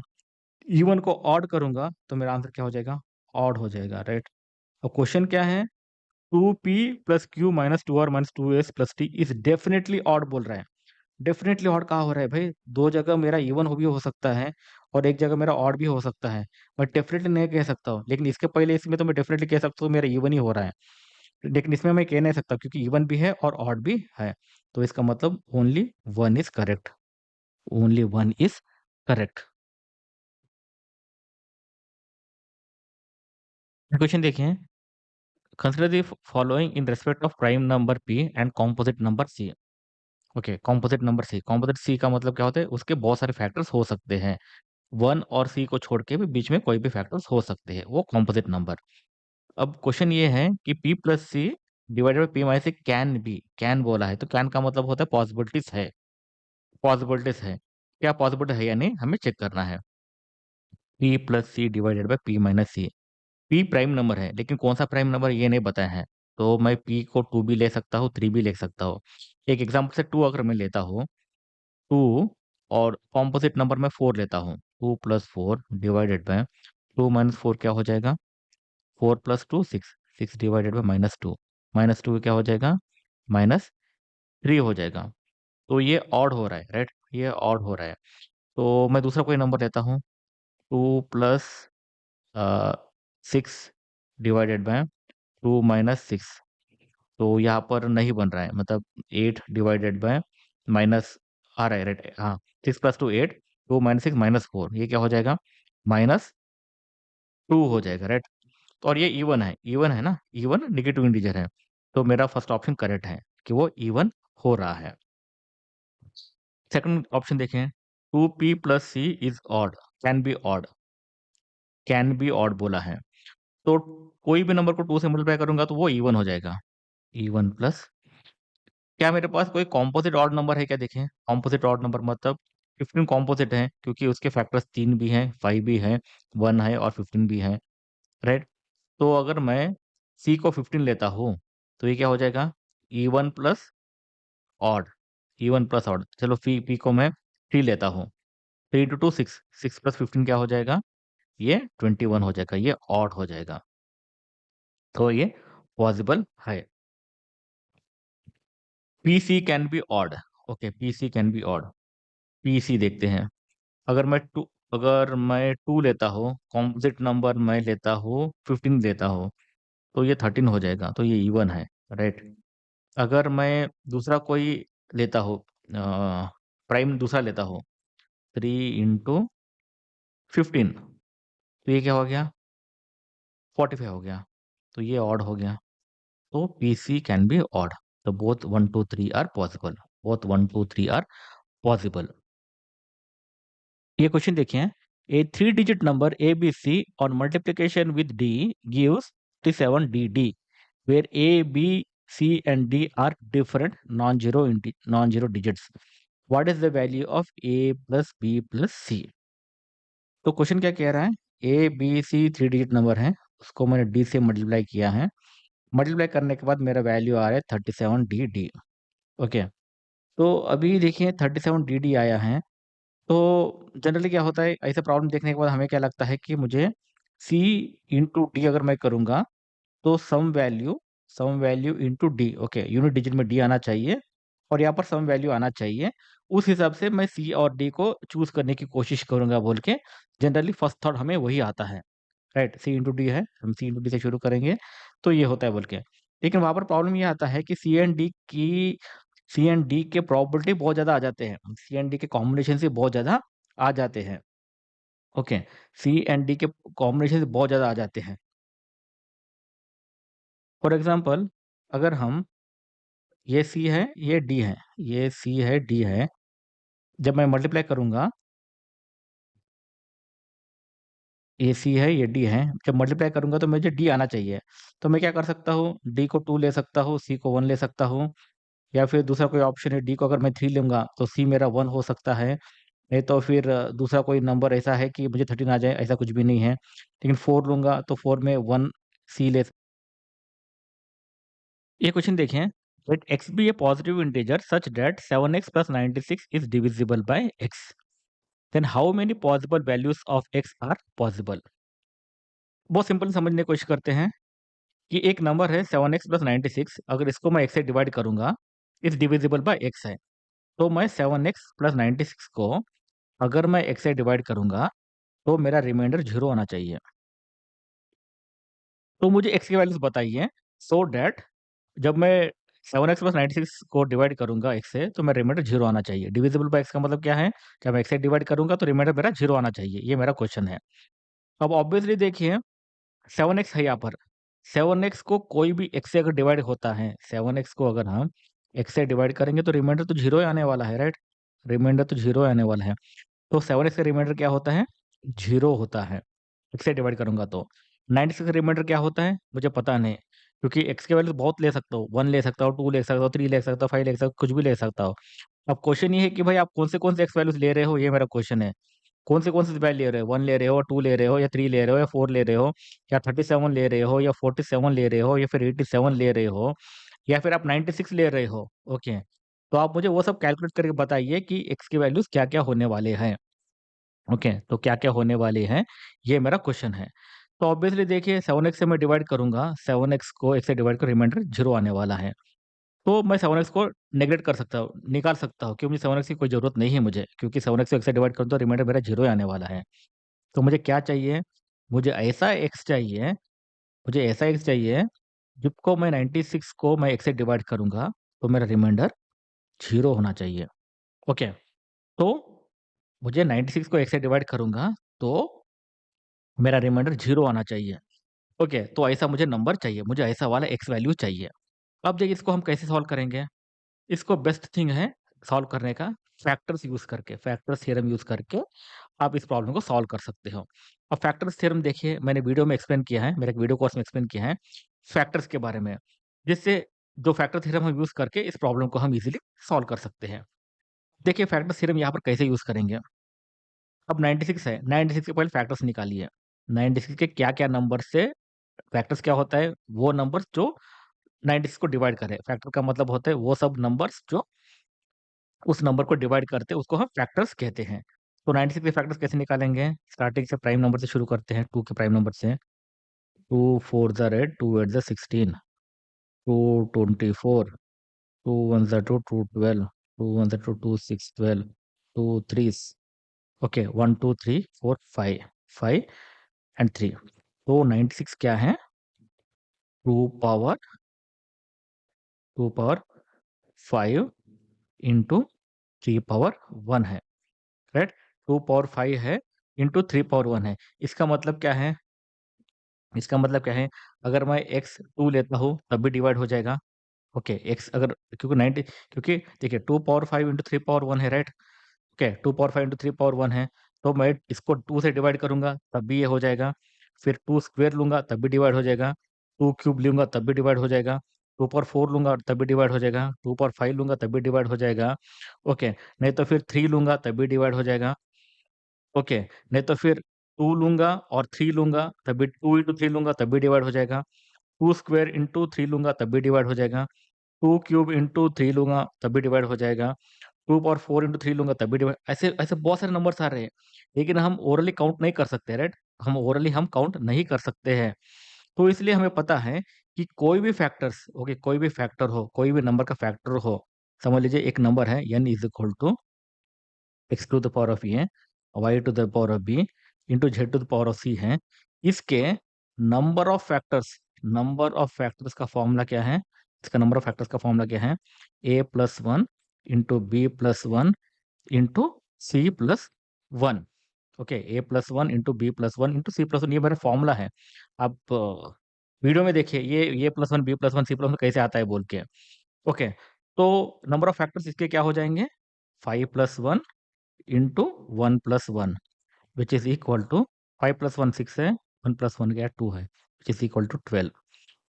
इवन को ऑड करूंगा तो मेरा आंसर क्या हो जाएगा? ऑड हो जाएगा, राइट। अब क्वेश्चन क्या है? 2p + q - 2r - 2s + t is definitely odd बोल रहा है। डेफिनेटली ऑड कहाँ हो रहा है भाई? दो जगह मेरा इवन हो भी हो सकता है, और एक जगह मेरा ऑड भी हो सकता है। मैं डेफिनेटली नहीं कह सकता हूँ, लेकिन इसके पहले इसमें तो मैं डेफिनेटली कह सकता हूँ मेरा इवन ही हो रहा है। लेकिन इसमें मैं कह नहीं सकता क्योंकि इवन भी है और ऑड भी है। तो इसका मतलब only 1 is correct, only 1 is correct. Question देखिए, consider the following in respect of prime number p and composite number c। Okay, composite number C, composite C का मतलब क्या होता है? उसके बहुत सारे फैक्टर्स हो सकते हैं, 1 और सी को छोड़ के भी बीच में कोई भी फैक्टर्स हो सकते हैं, वो कॉम्पोजिट नंबर। अब क्वेश्चन ये है कि p + c divided by p - c can be, can बोला है, तो कैन का मतलब होता है पॉसिबिलिटीज है, पॉसिबिलिटीज है। क्या पॉसिबिलिटी है या नहीं, हमें चेक करना है। p + c divided by p - c, p prime number है, लेकिन कौन सा प्राइम नंबर ये नहीं बताया है। तो मैं p को 2 भी ले सकता हूँ, 3 भी ले सकता हूँ। एक एग्जाम्पल से 2 अगर मैं लेता हूँ, 2 और कॉम्पोजिट नंबर में 4 लेता हूँ, 2 + 4 डिवाइडेड बाय 2 - 4 क्या हो जाएगा? 4 + 2 6, 6 डिवाइडेड बाय -2, -2 क्या हो जाएगा? -3 हो जाएगा। तो ये ऑड हो रहा है, राइट, ये ऑड हो रहा है। तो मैं दूसरा कोई नंबर लेता हूँ, 2 + 6 डिवाइडेड बाय 2 - 6, तो यहाँ पर नहीं बन रहा है, मतलब 8 डिवाइडेड बाय माइनस आ रहा है, राइट, हाँ, 6 + 2 8, 2 - 6 -4, ये क्या हो जाएगा? -2 हो जाएगा, राइट। और ये इवन है ना, इवन नेगेटिव इंटीजर है, तो मेरा फर्स्ट ऑप्शन करेक्ट है कि वो इवन हो रहा है। सेकंड ऑप्शन देखें, 2p plus C is odd, can be odd, can be odd बोला है। तो कोई भी नंबर को 2 से मल्टीप्लाई करूंगा तो वो इवन हो जाएगा, इवन प्लस, क्या मेरे पास कोई कॉम्पोजिट ऑड नंबर है क्या? देखें, कॉम्पोजिट ऑड नंबर मतलब 15 कॉम्पोजिट है, क्योंकि उसके फैक्टर्स 3 भी हैं, 5 भी हैं, 1 है और 15 भी है, राइट। तो अगर मैं सी को 15 लेता हूँ तो ये क्या हो जाएगा, even plus odd, even plus odd. चलो पी को मैं 3 लेता हूँ, 3 इंटू 2 6, 6 प्लस 15 क्या हो जाएगा, ये 21 हो जाएगा, ये ऑड हो जाएगा। तो ये पॉसिबल है। PC can be odd, okay, PC can be odd. PC देखते हैं, अगर मैं 2 लेता हूँ, कॉम्पोजिट नंबर मैं लेता हूँ 15 लेता हूँ, तो ये 13 हो जाएगा, तो ये इवन है, राइट। अगर मैं दूसरा कोई लेता हूँ, प्राइम दूसरा लेता हूँ, 3 इंटू 15, तो ये क्या हो गया, 45 हो गया, तो ये ऑड हो गया। तो पीसी कैन बी ऑड, तो both 1 2 3 are possible, both 1 2 3 are possible. ये क्वेश्चन देखिए, A 3 digit number A B C on multiplication with D gives 37dd, where a b c and d are different non-zero digits. What is the value of a plus b plus c? तो क्वेश्चन क्या कह रहा है, A B C 3 digit number है, उसको मैंने D से मल्टीप्लाई किया है, मल्टीप्लाई करने के बाद मेरा वैल्यू आ रहा है 37dd। ओके, तो अभी देखिए 37dd आया है। तो जनरली क्या होता है, ऐसे प्रॉब्लम देखने के बाद हमें क्या लगता है कि मुझे सी इंटू डी अगर मैं करूंगा तो some value into D, okay, unit digit में डी आना चाहिए और यहाँ पर सम वैल्यू आना चाहिए। उस हिसाब से मैं सी और डी को चूज करने की कोशिश करूंगा बोल के, जनरली फर्स्ट थॉट हमें वही आता है, राइट। सी इंटू डी है, हम सी इंटू डी से शुरू करेंगे, तो ये होता है बोल के। लेकिन वहां पर प्रॉब्लम ये आता है कि सी एंड डी के प्रोबेबिलिटी बहुत ज्यादा आ जाते हैं, सी एंड डी के कॉम्बिनेशन से बहुत ज्यादा आ जाते हैं, ओके, सी एंड डी के कॉम्बिनेशन से बहुत ज्यादा आ जाते हैं। फॉर एग्जाम्पल, अगर हम, ये सी है, ये डी है, ये सी है, डी है, जब मैं मल्टीप्लाई करूंगा, ये सी है, ये डी है, जब मल्टीप्लाई करूंगा तो मुझे डी आना चाहिए। तो मैं क्या कर सकता हूँ, डी को 2 ले सकता हूँ, सी को 1 ले सकता हूँ, या फिर दूसरा कोई ऑप्शन है, डी को अगर मैं 3 लूंगा तो सी मेरा 1 हो सकता है। नहीं तो फिर दूसरा कोई नंबर ऐसा है कि मुझे 13 आ जाए, ऐसा कुछ भी नहीं है। लेकिन 4 लूंगा तो 4 में 1 सी ले। ये क्वेश्चन देखें, let X be a positive integer such that 7x plus 96 is divisible by x, then how many possible values of x are possible. बहुत सिंपल समझने की कोशिश करते हैं कि एक नंबर है 7x प्लस 96, अगर इसको मैं x से डिवाइड करूंगा, इस डिविजिबल बाय x है, तो मैं 7x प्लस 96 को अगर मैं x से डिवाइड करूंगा तो मेरा रिमाइंडर 0 आना चाहिए। तो मुझे x की वैल्यूज बताइए, सो डैट जब मैं 7x प्लस 96 को डिवाइड करूंगा x से तो मेरा रिमाइंडर 0 आना चाहिए। डिविजिबल बाय x का मतलब क्या है, जब मैं x से डिवाइड करूंगा तो रिमाइंडर मेरा 0 आना चाहिए, ये मेरा क्वेश्चन है। अब ऑब्वियसली देखिए, 7x है यहाँ पर, 7x को कोई भी x से अगर डिवाइड होता है, 7x को अगर हम x से डिवाइड करेंगे तो रिमाइंडर तो 0 ही आने वाला है, राइट। रिमाइंडर तो 0 आने वाला है। तो 7x का रिमाइंडर क्या होता है, 0 होता है, x से डिवाइड करूंगा तो। 96 का रिमाइंडर क्या होता है मुझे पता नहीं, क्योंकि x के वैल्यू बहुत ले सकता हूँ, 1 ले सकता हूँ, 2 ले सकता हूँ, 3 ले सकता हूँ, 5 ले सकता हूँ, कुछ भी ले सकता हूँ। अब क्वेश्चन ये है कि भाई आप कौन से x वैल्यूज ले रहे हो, ये मेरा क्वेश्चन है। कौन से वैल्यू ले रहे हो, 1 ले रहे हो, 2 ले रहे हो, या 3 ले रहे हो, या 4 ले रहे हो, या 37 ले रहे हो, या 47 ले रहे हो, या फिर 87 ले रहे हो, या फिर आप 96 ले रहे हो, ओके। तो आप मुझे वो सब कैलकुलेट करके बताइए कि x की वैल्यूज क्या क्या होने वाले हैं, ओके। तो क्या क्या होने वाले हैं, ये मेरा क्वेश्चन है। तो ऑब्वियसली देखिए, 7x से मैं डिवाइड करूंगा, 7x को x से डिवाइड कर रिमाइंडर 0 आने वाला है। तो मैं 7x को नेगलेक्ट कर सकता हूँ, निकाल सकता हूँ, क्योंकि 7x की कोई जरूरत नहीं है मुझे, क्योंकि 7x को x से डिवाइड करूँ तो रिमाइंडर मेरा 0 आने वाला है। तो मुझे क्या चाहिए, मुझे ऐसा x चाहिए, मुझे ऐसा x चाहिए जिसको मैं 96 को मैं x से डिवाइड करूंगा तो मेरा रिमाइंडर 0 होना चाहिए, ओके। तो मुझे 96 को x से डिवाइड करूंगा तो मेरा रिमाइंडर 0 आना चाहिए, ओके। तो ऐसा मुझे नंबर चाहिए, मुझे ऐसा वाला x वैल्यू चाहिए। अब देखिए इसको हम कैसे सॉल्व करेंगे, इसको बेस्ट थिंग है सॉल्व करने का, फैक्टर्स यूज करके, फैक्टर्स थ्योरम यूज करके आप इस प्रॉब्लम को सॉल्व कर सकते हो। अब फैक्टर्स थ्योरम देखिए, मैंने वीडियो में एक्सप्लेन किया है, मेरे एक वीडियो कोर्स में एक्सप्लेन किया है फैक्टर्स के बारे में, जिससे जो फैक्टर थ्योरम हम यूज करके इस प्रॉब्लम को हम इजीली सॉल्व कर सकते हैं। देखिए फैक्टर्स थ्योरम यहाँ पर कैसे यूज करेंगे। अब 96 है, 96 के पहले फैक्टर्स निकालिए। 96 के क्या-क्या नंबर से फैक्टर्स क्या होता है? वो नंबर्स जो 96 को डिवाइड करे। फैक्टर का मतलब होता है वो सब नंबर्स जो उस नंबर को डिवाइड करते हैं, उसको हम फैक्टर्स कहते हैं। तो 96 के फैक्टर्स कैसे निकालेंगे? स्टार्टिंग से प्राइम नंबर से शुरू करते हैं, 2 के प्राइम नंबर से। 2 4 ज़ा 8, 2 8 ज़ा 16, 2 24, 2 1 ज़ा 2, 2 12, 2 1 ज़ा 2, 2 6 12, 2 3 ओके 1 2 3 4 5, 5 एंड 3। तो 96 क्या है? 2 पावर 5 इंटू 3 पावर 1 है, राइट? 2 पावर 5 है इंटू 3 पावर 1 है। इसका मतलब क्या है? इसका मतलब क्या है? अगर मैं x 2 लेता हूँ तब भी डिवाइड हो जाएगा। ओके x अगर क्योंकि 90 क्योंकि देखिए 2 पावर 5 इंटू 3 पावर 1 है, right? Okay 2 power 5 into 3 power 1 है, तो मैं इसको 2 से डिवाइड करूंगा तब भी ये हो जाएगा। फिर 2 स्क्वायर लूंगा तब भी डिवाइड हो जाएगा। 2 क्यूब लूंगा तब भी डिवाइड हो जाएगा। 2 पावर 4 लूंगा तब भी डिवाइड हो जाएगा। 2 पावर 5 लूंगा तब भी डिवाइड हो जाएगा। ओके नहीं तो फिर 3 लूंगा तब भी डिवाइड हो जाएगा। ओके नहीं तो फिर 2 लूंगा और 3 लूंगा तब भी 2 इंटू 3 लूंगा तब भी डिवाइड हो जाएगा। 2 स्क्वायर इंटू 3 लूंगा तब भी डिवाइड हो जाएगा। 2 क्यूब इंटू 3 लूंगा तब भी डिवाइड हो जाएगा। 2 पावर 4 इंटू 3 लूंगा तब भी डिवाइड, ऐसे ऐसे बहुत सारे नंबर्स आ रहे हैं, लेकिन हम ओरली काउंट नहीं कर सकते, राइट? हम ओरली हम काउंट नहीं कर सकते हैं। तो इसलिए हमें पता है कि कोई भी फैक्टर्स ओके कोई भी फैक्टर हो, कोई भी नंबर का फैक्टर हो, समझ लीजिए एक नंबर है n is equal to X to the power of A, Y to the power of B into Z to the power of C है। इसके नंबर ऑफ फैक्टर्स का फॉर्मूला क्या है? इसका नंबर ऑफ फैक्टर्स का formula क्या है? a plus one into B plus one into C plus one. Okay A plus one into B plus one into C plus one, ये मेरा formula है। आप वीडियो में देखिए ये plus one B plus one C plus one कैसे आता है बोल के। ओके तो नंबर ऑफ फैक्टर्स इसके क्या हो जाएंगे? 5 + 1 into 1 + 1 which is equal to 5 + 1 6 है, 1 + 1 क्या 2 है, विच इज इक्वल टू 12।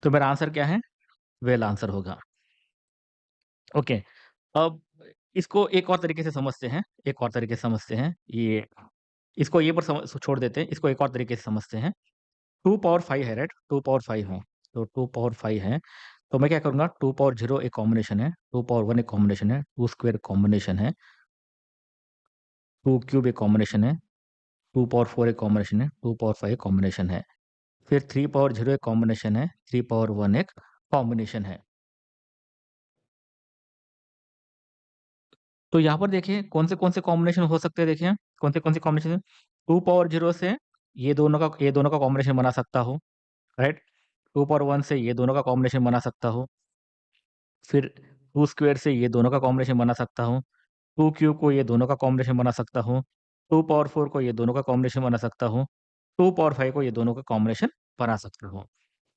तो मेरा आंसर क्या है? 12 आंसर होगा। ओके अब इसको एक और तरीके से समझते हैं, एक और तरीके से समझते हैं। ये इसको ये पर छोड़ देते हैं, इसको एक और तरीके से समझते हैं। 2 पावर 5 है, राइट? 2 पावर 5 है, तो 2 पावर 5 है, तो मैं क्या करूँगा? 2 पावर 0 एक कॉम्बिनेशन है, 2 पावर 1 एक कॉम्बिनेशन है, 2 स्क्वायर कॉम्बिनेशन है, 2 क्यूब एक कॉम्बिनेशन है, 2 पावर 4 एक कॉम्बिनेशन है, 2 पावर 5 एक कॉम्बिनेशन है, फिर 3 पावर 0 एक कॉम्बिनेशन है, 3 पावर 1 एक कॉम्बिनेशन है। तो यहाँ पर देखिए कौन से कॉम्बिनेशन हो सकते हैं, देखिए कौन से कॉम्बिनेशन? 2 पावर 0 से ये दोनों का कॉम्बिनेशन बना सकता हूँ, राइट? 2 पावर 1 से ये दोनों का कॉम्बिनेशन बना सकता हूँ। फिर 2 स्क्वायर से ये दोनों का कॉम्बिनेशन बना सकता हूँ। 2 क्यूब को ये दोनों का कॉम्बिनेशन बना सकता हूँ। 2 पावर 4 को ये दोनों का कॉम्बिनेशन बना सकता हूँ। 2 पावर 5 को ये दोनों का कॉम्बिनेशन बना सकता हूँ।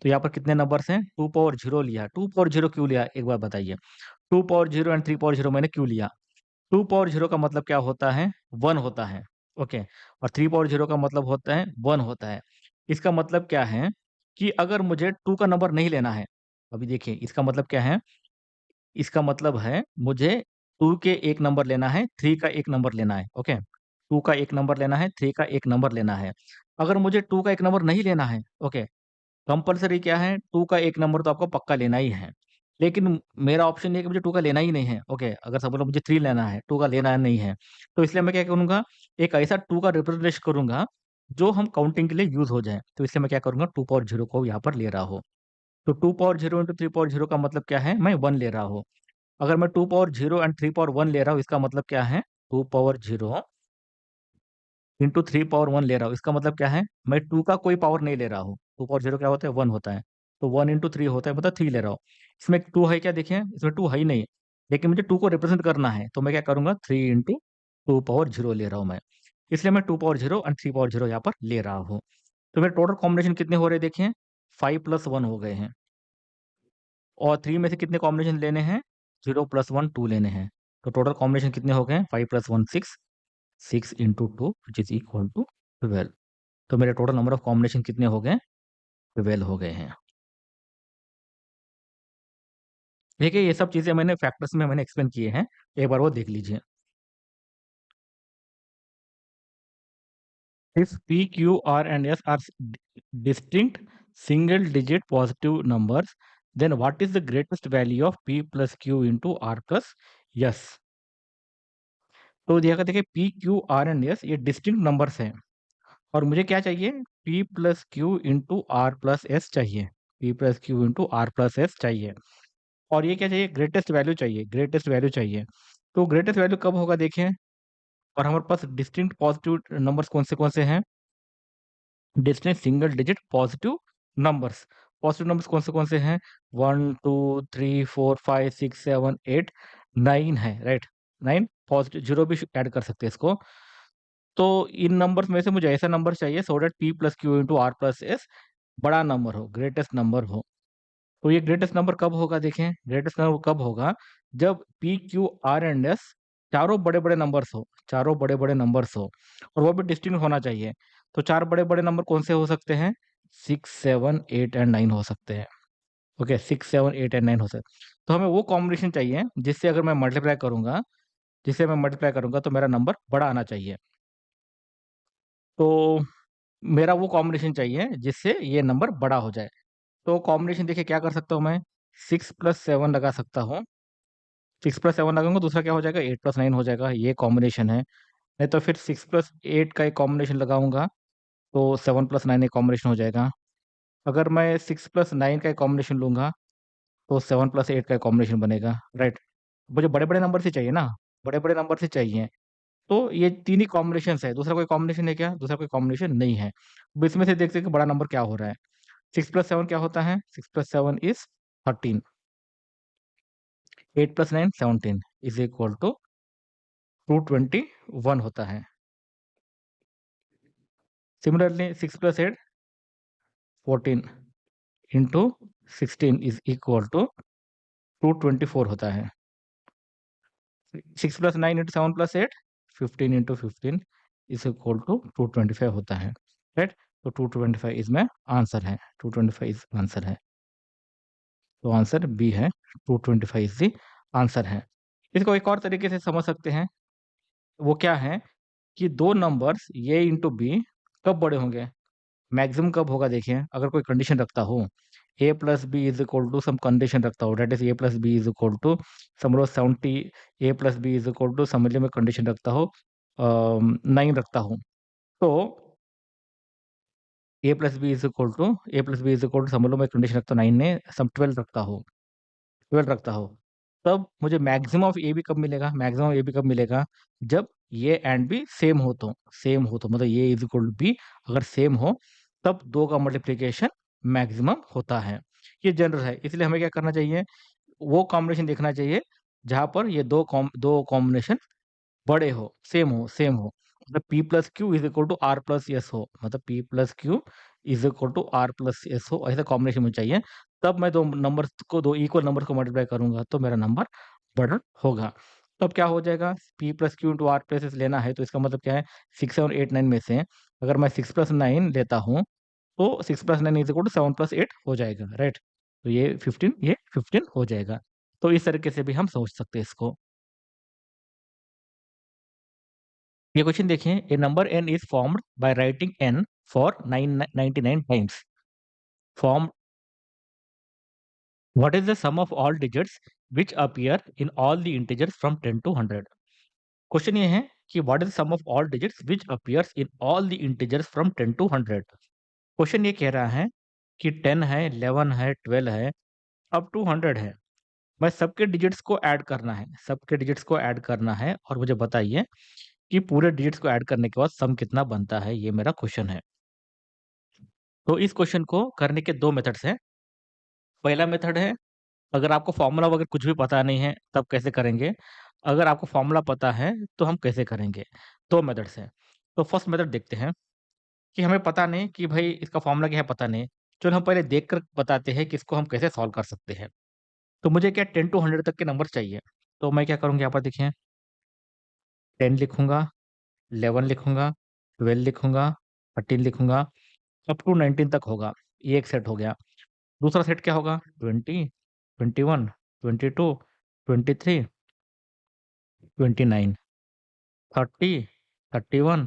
तो यहाँ पर कितने नंबर्स हैं? 2 पावर 0 लिया। 2 पावर 0 क्यों लिया? एक बार बताइए। 2 पावर 0 एंड 3 पावर 0 मैंने क्यों लिया? 2 पावर 0 का मतलब क्या होता है? 1 होता है, ओके? और 3 पावर 0 का मतलब होता है 1 होता है। इसका मतलब क्या है कि अगर मुझे 2 का नंबर नहीं लेना है, अभी देखिए इसका मतलब क्या है? इसका मतलब है मुझे 2 के 1 नंबर लेना है, 3 का 1 नंबर लेना है, ओके? 2 का 1 नंबर लेना है, 3 का 1 नंबर लेना है। अगर मुझे 2 का 1 नंबर नहीं लेना है, ओके? कंपल्सरी क्या है? 2 का 1 नंबर तो आपको पक्का लेना ही है। लेकिन मेरा ऑप्शन ये है कि मुझे 2 का लेना ही नहीं है, ओके? अगर सपोज़ मुझे 3 लेना है, 2 का लेना नहीं है, तो इसलिए मैं क्या करूँगा? एक ऐसा 2 का रिप्रेजेंटेशन करूँगा, जो हम काउंटिंग के लिए यूज़ हो जाए। तो इसलिए मैं क्या करूँगा? 2 पावर 0 को यहाँ पर ले रहा हूँ। तो 2 पावर 0 इंटू 3 पावर 0 का मतलब क्या है? मैं 1 ले रहा हूँ। अगर मैं 2 पावर 0 एंड 3 पावर 1 ले रहा हूँ, इसका मतलब क्या है? 2 पावर 0 इंटू 3 पावर 1 ले रहा हूँ, इसका मतलब क्या है? मैं 2 का कोई पावर नहीं ले रहा हूँ। 2 पावर 0 क्या होता है? 1 होता है। तो 1 इंटू 3 होता है, मतलब 3 ले रहा हूँ। इसमें 2 है क्या देखिए? इसमें 2 है ही नहीं। लेकिन मुझे 2 को रिप्रेज़ेंट करना है, तो मैं क्या करूँगा? 3 इंटू 2 पावर 0 ले रहा हूँ मैं। इसलिए मैं 2 पावर 0 एंड 3 पावर 0 यहाँ पर ले रहा हूँ। तो मेरे टोटल कॉम्बिनेशन कितने हो रहे हैं देखिए? 5 + 1 हो गए हैं। और 3 में से कितने कॉम्बिनेशन लेने हैं? 0 + 1 2 लेने हैं। तो टोटल कॉम्बिनेशन कितने हो गए? 5 + 1 6, 6 × 2 विच इज इक्वल टू 12। तो मेरे टोटल नंबर ऑफ कॉम्बिनेशन कितने हो गए? 12 हो गए हैं। देखिए ये सब चीज़ें मैंने फैक्टर्स में मैंने एक्सप्लेन किए हैं, एक बार वो देख लीजिए। If P, Q, R and S are distinct single digit positive numbers, then what is the greatest value of P plus Q into R plus S? तो देखिए P, Q, R and S ये distinct numbers हैं और मुझे क्या चाहिए? P plus Q into R plus S चाहिए। P plus Q into R plus S चाहिए और ये क्या चाहिए? ग्रेटेस्ट वैल्यू चाहिए, ग्रेटेस्ट वैल्यू चाहिए। तो ग्रेटेस्ट वैल्यू कब होगा देखें, और हमारे पास डिस्टिंक्ट पॉजिटिव नंबर्स कौन से हैं? Distinct single digit positive numbers. Positive numbers कौन से हैं? 1 2 3 4 5 6 7 8 9 है, राइट? 9 पॉजिटिव, 0 भी ऐड कर सकते हैं इसको। तो इन नंबर्स में से मुझे ऐसा नंबर चाहिए so that P plus Q into R plus S बड़ा नंबर हो, ग्रेटेस्ट नंबर हो। तो ये ग्रेटेस्ट नंबर कब होगा देखें, ग्रेटेस्ट नंबर कब होगा? जब P, Q, R and S चारों बड़े-बड़े नंबर्स हो, चारों बड़े-बड़े नंबर्स हो और वो भी डिस्टिंक्ट होना चाहिए। तो 4 बड़े-बड़े नंबर कौन से हो सकते हैं? 6, 7, 8 एंड 9 हो सकते हैं। ओके, 6, 7, 8 एंड 9 हो सकते हैं। तो हमें वो कॉम्बिनेशन चाहिए जिससे अगर मैं मल्टीप्लाई करूँगा तो मेरा नंबर बड़ा आना चाहिए। तो मेरा वो कॉम्बिनेशन चाहिए जिससे ये नंबर बड़ा हो जाए। तो कॉम्बिनेशन देखिए क्या कर सकता हूँ मैं? 6 + 7 लगा सकता हूँ। 6 + 7 लगाऊँगा दूसरा क्या हो जाएगा? 8 + 9 हो जाएगा, ये कॉम्बिनेशन है। नहीं तो फिर 6 + 8 का एक कॉम्बिनेशन लगाऊँगा, तो 7 + 9 एक कॉम्बिनेशन हो जाएगा। अगर मैं 6 + 9 का एक कॉम्बिनेशन लूँगा, तो 7 + 8 का एक कॉम्बिनेशन बनेगा, राइट? मुझे बड़े-बड़े नंबर से चाहिए ना, बड़े-बड़े नंबर से चाहिए। तो ये 3 ही कॉम्बिनेशंस है, दूसरा कोई कॉम्बिनेशन है क्या? दूसरा कोई कॉम्बिनेशन नहीं है। अब इसमें से देखते हैं कि बड़ा नंबर क्या हो रहा है। 6 + 7 क्या होता है? 6 + 7 इज़ 13, 8 + 9 17 इज़ इक्वल टू 221 होता है। Similarly 6 + 8 14 into 16 is equal to 224 होता है। 6 + 9 into 7 + 8 15 into 15 is equal to 225 होता है, राइट? तो 225 इज़ माय आंसर है, 225 इज़ आंसर है। तो आंसर बी है, 225 इज़ द आंसर है। इसको एक और तरीके से समझ सकते हैं, वो क्या है कि 2 नंबर्स ए इंटू बी कब बड़े होंगे? मैक्सिमम कब होगा देखिए, अगर कोई कंडीशन रखता हूँ, A plus B is equal to some condition रखता हूँ, that is A plus B is equal to समझ 70, A plus B is equal to समझ लीजिए मैं कंडीशन रखता हूँ 9 रखता हूँ। तो A plus B is equal to समझ लो मैं कंडीशन रखता हूँ 9 में सम 12 रखता हो, तब मुझे मैक्सिमम ऑफ ए बी कब मिलेगा? मैक्सिमम ए बी कब मिलेगा? जब ये एंड बी सेम हो तो मतलब A is equal to B अगर सेम हो, तब 2 का मल्टिप्लिकेशन मैक्सिमम होता है। ये जनरल है, इसलिए हमें क्या करना चाहिए? वो कॉम्बिनेशन देखना चाहिए, जहाँ पर ये 2 कॉम्बिनेशन बड़े हो, सेम हो। मतलब P plus Q is equal to R plus S हो, मतलब P plus Q is equal to R plus S हो, ऐसा कॉम्बिनेशन मुझे चाहिए। तब मैं 2 इक्वल नंबर्स को मल्टीप्लाई करूँगा, तो मेरा नंबर बड़ा होगा। तब क्या हो जाएगा? P plus Q into R plus S लेना है, तो इसका मतलब क्या है? 6, 7, 8, 9 में से अगर मैं 6 प्लस 9 लेता हूँ, तो 6 plus 9 is equal to 7 plus 8 हो जाएगा, राइट? तो ये 15 हो जाएगा। तो इस तरीके से भी हम सोच सकते हैं इसको। ये क्वेश्चन देखिए, a number n is formed by writing n for 99 times. Form what is the sum of all digits which appear in all the integers from 10 to 100? Question ये है कि what is the sum of all digits which appears in all the integers from 10 to 100? Question ये कह रहा है कि 10 है, 11 है, 12 है, अप टू 100 है। मैं सबके डिजिट्स को ऐड करना है, सबके डिजिट्स को ऐड करना है और मुझे बताइए कि पूरे डिजिट्स को ऐड करने के बाद सम कितना बनता है, ये मेरा क्वेश्चन है। तो इस क्वेश्चन को करने के 2 मेथड्स हैं। पहला मेथड है, अगर आपको फ़ॉर्मूला वगैरह कुछ भी पता नहीं है, तब कैसे करेंगे? अगर आपको फ़ॉर्मूला पता है, तो हम कैसे करेंगे? 2 मेथड्स हैं। तो फर्स्ट मेथड देखते हैं कि हमें पता नहीं कि भई इसका फ़ॉर्मूला क्या है, पता नहीं। चलो हम पहले देख कर बताते हैं कि इसको हम कैसे सॉल्व कर सकते हैं। तो मुझे क्या 10 टू 100 तक के नंबर चाहिए। तो मैं क्या करूँगा यहाँ पर देखिए 10 लिखूंगा, 11 लिखूंगा, 12 लिखूंगा, 13 लिखूंगा, अप टू 19 तक होगा। ये एक सेट हो गया। दूसरा सेट क्या होगा? 20, 21, 22, 23, 29, 30, 31,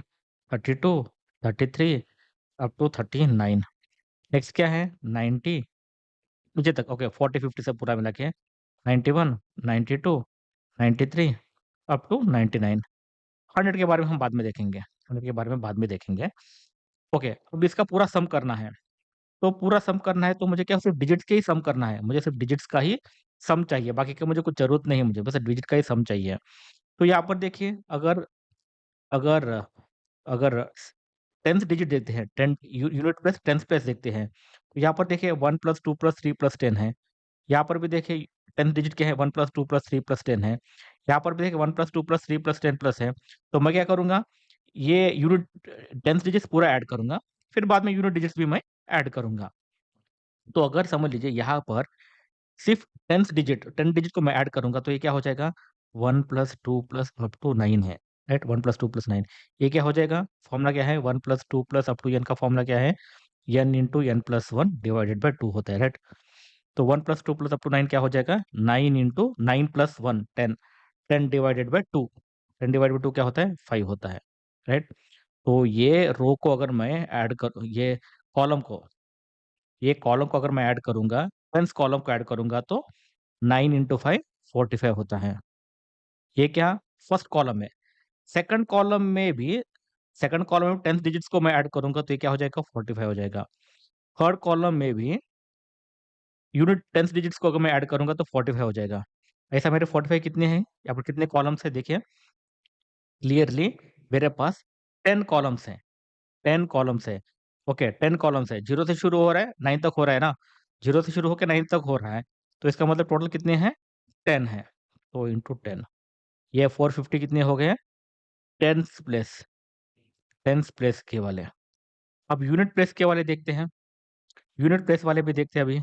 32, 33, अप टू 39। नेक्स्ट क्या है? 90 नीचे तक। ओके, 40 50 से पूरा मिला के 91, 92, 93, अप टू 99। 100 के बारे में हम बाद में देखेंगे, 100 के बारे में बाद में देखेंगे। ओके, अब इसका पूरा सम करना है। तो पूरा सम करना है तो मुझे क्या सिर्फ डिजिट्स के ही सम करना है, मुझे सिर्फ डिजिट्स का ही सम चाहिए, बाकी का मुझे कुछ जरूरत नहीं है, मुझे बस डिजिट का ही सम चाहिए। तो यहाँ पर देखिए, अगर अगर अगर टेंथ डिजिट देखते हैं, tenth unit place tenth place देखते हैं, तो यहाँ पर देखिए 1 + 2 + 3 + 10 है। यहाँ पर भी देखिए टेंथ डिजिट क्या है? 1 + 2 + 3 + 10 है। यहाँ पर भी देखिए 1 + 2 + 3 + 10 है। तो मैं क्या करूँगा, ये यूनिट टेंथ डिजिट्स पूरा ऐड करूँगा, फिर बाद में यूनिट डिजिट्स भी मैं ऐड करूँगा। तो अगर समझ लीजिए यहाँ पर सिर्फ 10th डिजिट को मैं ऐड करूँगा, तो ये क्या हो जाएगा? 1 + 2 + अप टू 9 है, राइट? 1 + 2 + 9। ये क्या हो जाएगा? फॉर्मूला क्या है? 1 + 2 + अप टू n का फॉर्मूला क्या है? n into n+1 divided by 2 होता है, राइट? तो 1 + 2 + अप टू 9 क्या हो जाएगा? 9 into 9 + 1 10, 10 divided by 2, 10 divided by 2 क्या होता है? 5 होता है, राइट? तो ये रो को अगर मैं ऐड कर ये कॉलम को ये कॉलम को अगर मैं ऐड करूंगा, टेंस कॉलम को ऐड करूंगा, तो 9 इंटू 5 45 होता है। ये क्या? फर्स्ट कॉलम में। सेकंड कॉलम में भी सेकंड कॉलम में 10th डिजिट्स को मैं ऐड करूंगा, तो ये क्या हो जाएगा? 45 हो जाएगा। थर्ड कॉलम में भी यूनिट 10th डिजिट्स को अगर मैं ऐड करूंगा, तो 45 हो जाएगा। ऐसा मेरे 45 कितने हैं? यहाँ पर कितने कॉलम्स है देखिए क्लियरली। मेरे पास 10 कॉलम्स हैं, 10 कॉलम्स है। ओके, 10 कॉलम्स है। 0 से शुरू हो रहा है, 9 तक हो रहा है ना? 0 से शुरू होकर 9 तक हो रहा है, तो इसका मतलब टोटल कितने हैं? 10 है। तो इंटू 10, ये 450 कितने हो गए? 10th प्लेस, 10th प्लेस के वाले। अब यूनिट प्लेस के वाले देखते हैं, यूनिट प्लेस वाले भी देखते हैं अभी।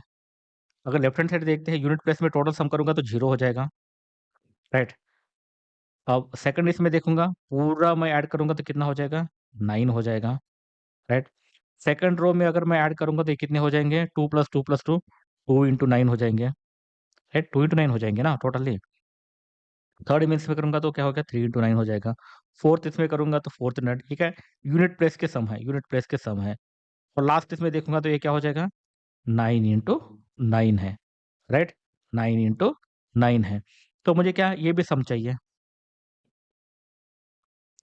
अगर लेफ्ट हैंड साइड देखते हैं, यूनिट प्लेस में टोटल सम करूंगा तो 0 हो जाएगा, राइट? अब सेकंड इसमें देखूंगा, पूरा मैं ऐड करूंगा तो कितना हो जाएगा? 9 हो जाएगा, राइट? सेकंड रो में अगर मैं ऐड करूंगा तो ये कितने हो जाएंगे? 2 + 2 + 2, 2 इंटू 9 हो जाएंगे, राइट? 2 इंटू 9 हो जाएंगे ना टोटली। थर्ड में इसमें करूंगा तो क्या होगा? 3 इंटू 9 हो जाएगा। फोर्थ इसमें करूंगा तो फोर्थ नेट, ठीक है? यूनिट प्लेस के सम है, यूनिट प्लेस के सम है। और लास्ट इसमें देखूंगा तो ये क्या हो जाएगा? 9 इंटू 9 है, राइट? 9 इंटू 9 है। तो मुझे क्या, ये भी सम चाहिए,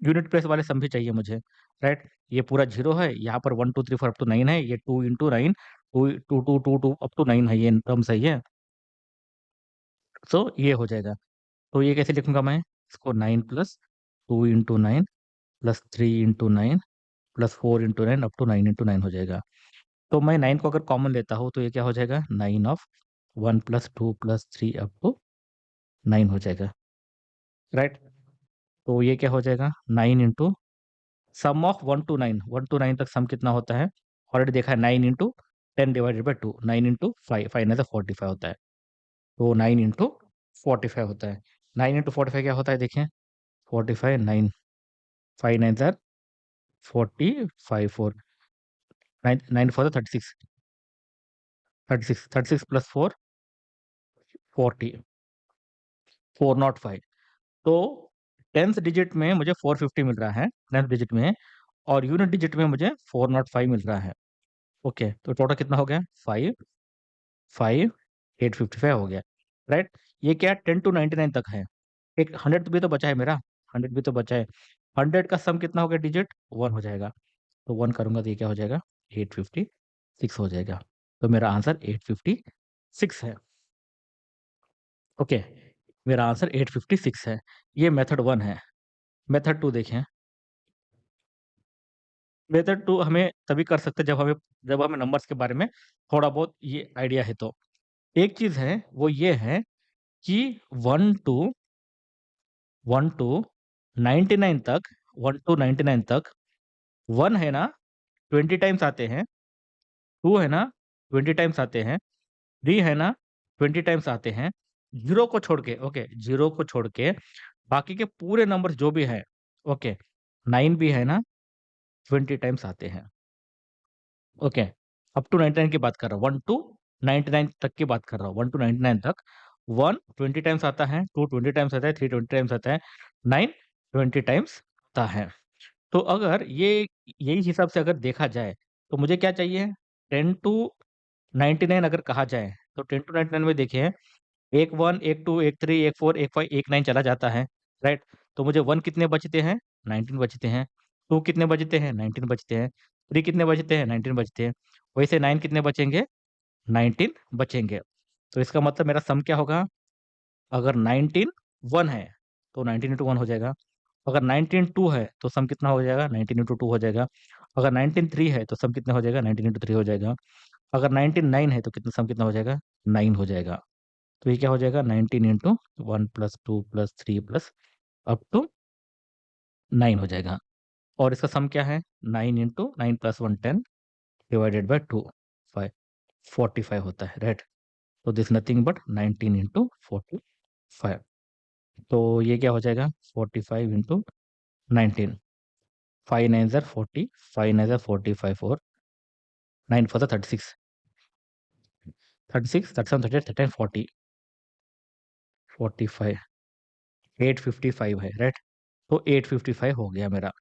यूनिट प्लेस वाले सम भी चाहिए मुझे, राइट? ये पूरा 0 है, यहाँ पर 1 2 3 4 अप टू 9 है, ये 2 इंटू 9, 2 2 2 2 2 अप टू 9 है, ये टर्म सही है। तो ये हो जाएगा। तो ये कैसे लिखूंगा मैं इसको? 9 + 2 into 9 +3 into 9 +4 into 9 up to 9 into 9 हो जाएगा। तो मैं 9 को अगर कॉमन लेता हूँ तो ये क्या हो जाएगा? 9 ऑफ 1 + 2 + 3 अप टू 9 हो जाएगा, राइट? तो ये क्या हो जाएगा? 9 into sum of 1 to 9, 1 to 9 तक सम कितना होता है? ऑलरेडी देखा है, 9 इंटू 10/2, 9 इंटू 5, 5 9 से 45 होता है। तो 9 इंटू 45 होता है। 9 इंटू 45 क्या होता है देखिए? 45 9, 5 9 सर 45 4, 9 9 4 36, 36 36 + 4 40, 405। तो 10th डिजिट में मुझे 450 मिल रहा है, 10th डिजिट में, और यूनिट डिजिट में मुझे 405 मिल रहा है। ओके, तो टोटल कितना हो गया? 5 5 855 हो गया, राइट? ये क्या? 10 to 99 तक है। एक 100 भी तो बचा है मेरा, 100 भी तो बचा है। 100 का सम कितना हो गया डिजिट? 1 हो जाएगा। तो 1 करूंगा तो ये क्या हो जाएगा? 856 हो जाएगा। तो मेरा आंसर 856 है। ओके, मेरा आंसर 856 है। ये मेथड 1 है। मेथड 2 देखें। मेथड 2 हमें तभी कर सकते हैं जब हमें नंबर्स के बारे में थोड़ा बहुत ये आइडिया है तो। एक चीज़ है, वो ये है कि 1 टू 1 टू 99 तक, 1 टू 99 तक 1 है ना 20 टाइम्स आते हैं, 2 है ना 20 टाइम्स आते हैं, 3 है ना 20 टाइम्स आते हैं, जीरो को छोड़ के, ओके, जीरो को छोड़ के बाकी के पूरे नंबर जो भी है, ओके, 9 भी है ना, 20 टाइम्स आते हैं। ओके, अप टू 99 की बात कर रहा हूँ, 1 टू 99 तक की बात कर रहा हूँ, 1 टू 99 तक। 1 20 टाइम्स आता है, 2 20 टाइम्स आता है, 3 20 टाइम्स आता है, 9 20 टाइम्स आता है। तो अगर ये यही हिसाब से अगर देखा जाए, तो मुझे क्या चाहिए? 10 टू 99 अगर कहा जाए, तो 10 टू 99 में देखिए, एक 1, एक 2, एक 3, एक 4, एक 5, एक 9 चला जाता है, राइट? तो मुझे 1 कितने बचते हैं? 19 बचते हैं। 2 कितने बचते हैं? 19 बचते हैं। 3 कितने बचते हैं? 19 बचते हैं। वैसे 9 कितने बचेंगे? 19 बचेंगे। तो इसका मतलब मेरा सम क्या होगा? अगर 19 1 है, तो 19 इंटू 1 हो जाएगा। अगर 19 2 है, तो सम कितना हो जाएगा? 19 इंटू 2 हो जाएगा। अगर 19 3 है, तो सम कितना हो जाएगा? 19 इंटू 3 हो जाएगा। अगर 19 9 है, तो कितना सम कितना हो जाएगा? 9 हो जाएगा। तो ये क्या हो जाएगा? 19 into 1 plus 2 plus 3 plus up to 9 हो जाएगा। और इसका सम क्या है? 9 इंटू 9 प्लस 1 10 डिवाइडेड बाय 2 5 45 होता है, राइट? तो दिस नथिंग बट 19 इंटू 45। तो ये क्या हो जाएगा? 45 इंटू 19, 5 9 ज़र 40, 5 9 ज़र 45 और 9 4 ज़र 36, 36 37 38 39 40 45 855 है, राइट? तो 855 हो गया मेरा।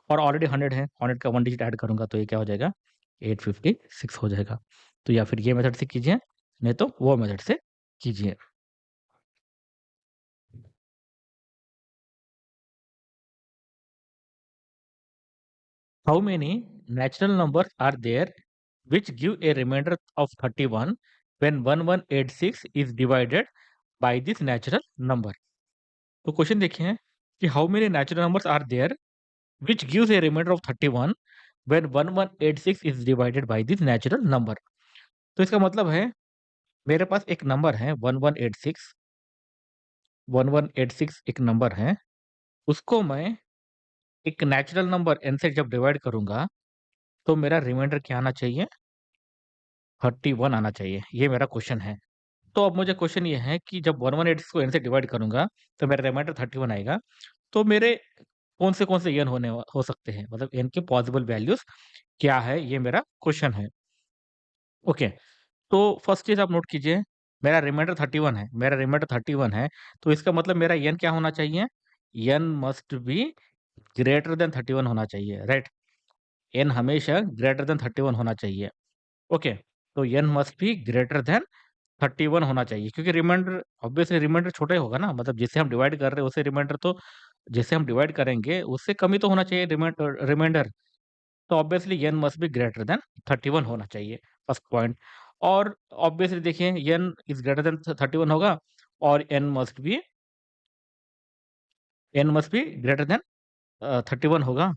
और ऑलरेडी 100 है, 100 का 1 डिजिट ऐड करूँगा तो ये क्या हो जाएगा? 856 हो जाएगा। तो या फिर ये मेथड से कीजिए, नहीं तो वो मेथड से कीजिए। How many natural numbers are there which give a remainder of 31 when 1186 is divided by this natural number? तो क्वेश्चन देखिए कि how many natural numbers are there which gives a remainder of 31 when 1186 is divided by this natural number. तो इसका मतलब है मेरे पास एक नंबर है 1186, 1186 एक नंबर है, उसको मैं एक नेचुरल नंबर n से जब डिवाइड करूंगा तो मेरा रिमाइंडर क्या आना चाहिए? 31 आना चाहिए। ये मेरा क्वेश्चन है। तो अब मुझे क्वेश्चन ये है कि जब 1186 को n से डिवाइड करूंगा तो मेरा रिमाइंडर 31 आएगा। तो मेरे कौन से n हो सकते हैं? मतलब n के पॉसिबल वैल्यूज क्या है? ये मेरा क्वेश्चन है। ओके, तो फर्स्ट चीज आप नोट कीजिए, मेरा रिमाइंडर 31 है, मेरा रिमाइंडर 31 है, तो इसका मतलब मेरा n क्या होना चाहिए? n must be greater than 31 होना चाहिए, राइट? n हमेशा ग्रेटर देन 31 होना चाहिए। ओके, तो n must be greater than 31 होना चाहिए, क्योंकि रिमाइंडर ऑब्वियसली रिमाइंडर छोटा ही होगा ना, मतलब जिससे हम डिवाइड कर रहे हैं उसे रिमाइंडर तो जिससे हम डिवाइड करेंगे उससे कम ही तो होना चाहिए रिमाइंडर। तो obviously n must be greater than 31 होना चाहिए, फर्स्ट पॉइंट। और ऑब्वियसली देखिए n इज ग्रेटर देन 31 होगा और n must be greater than 31 होगा,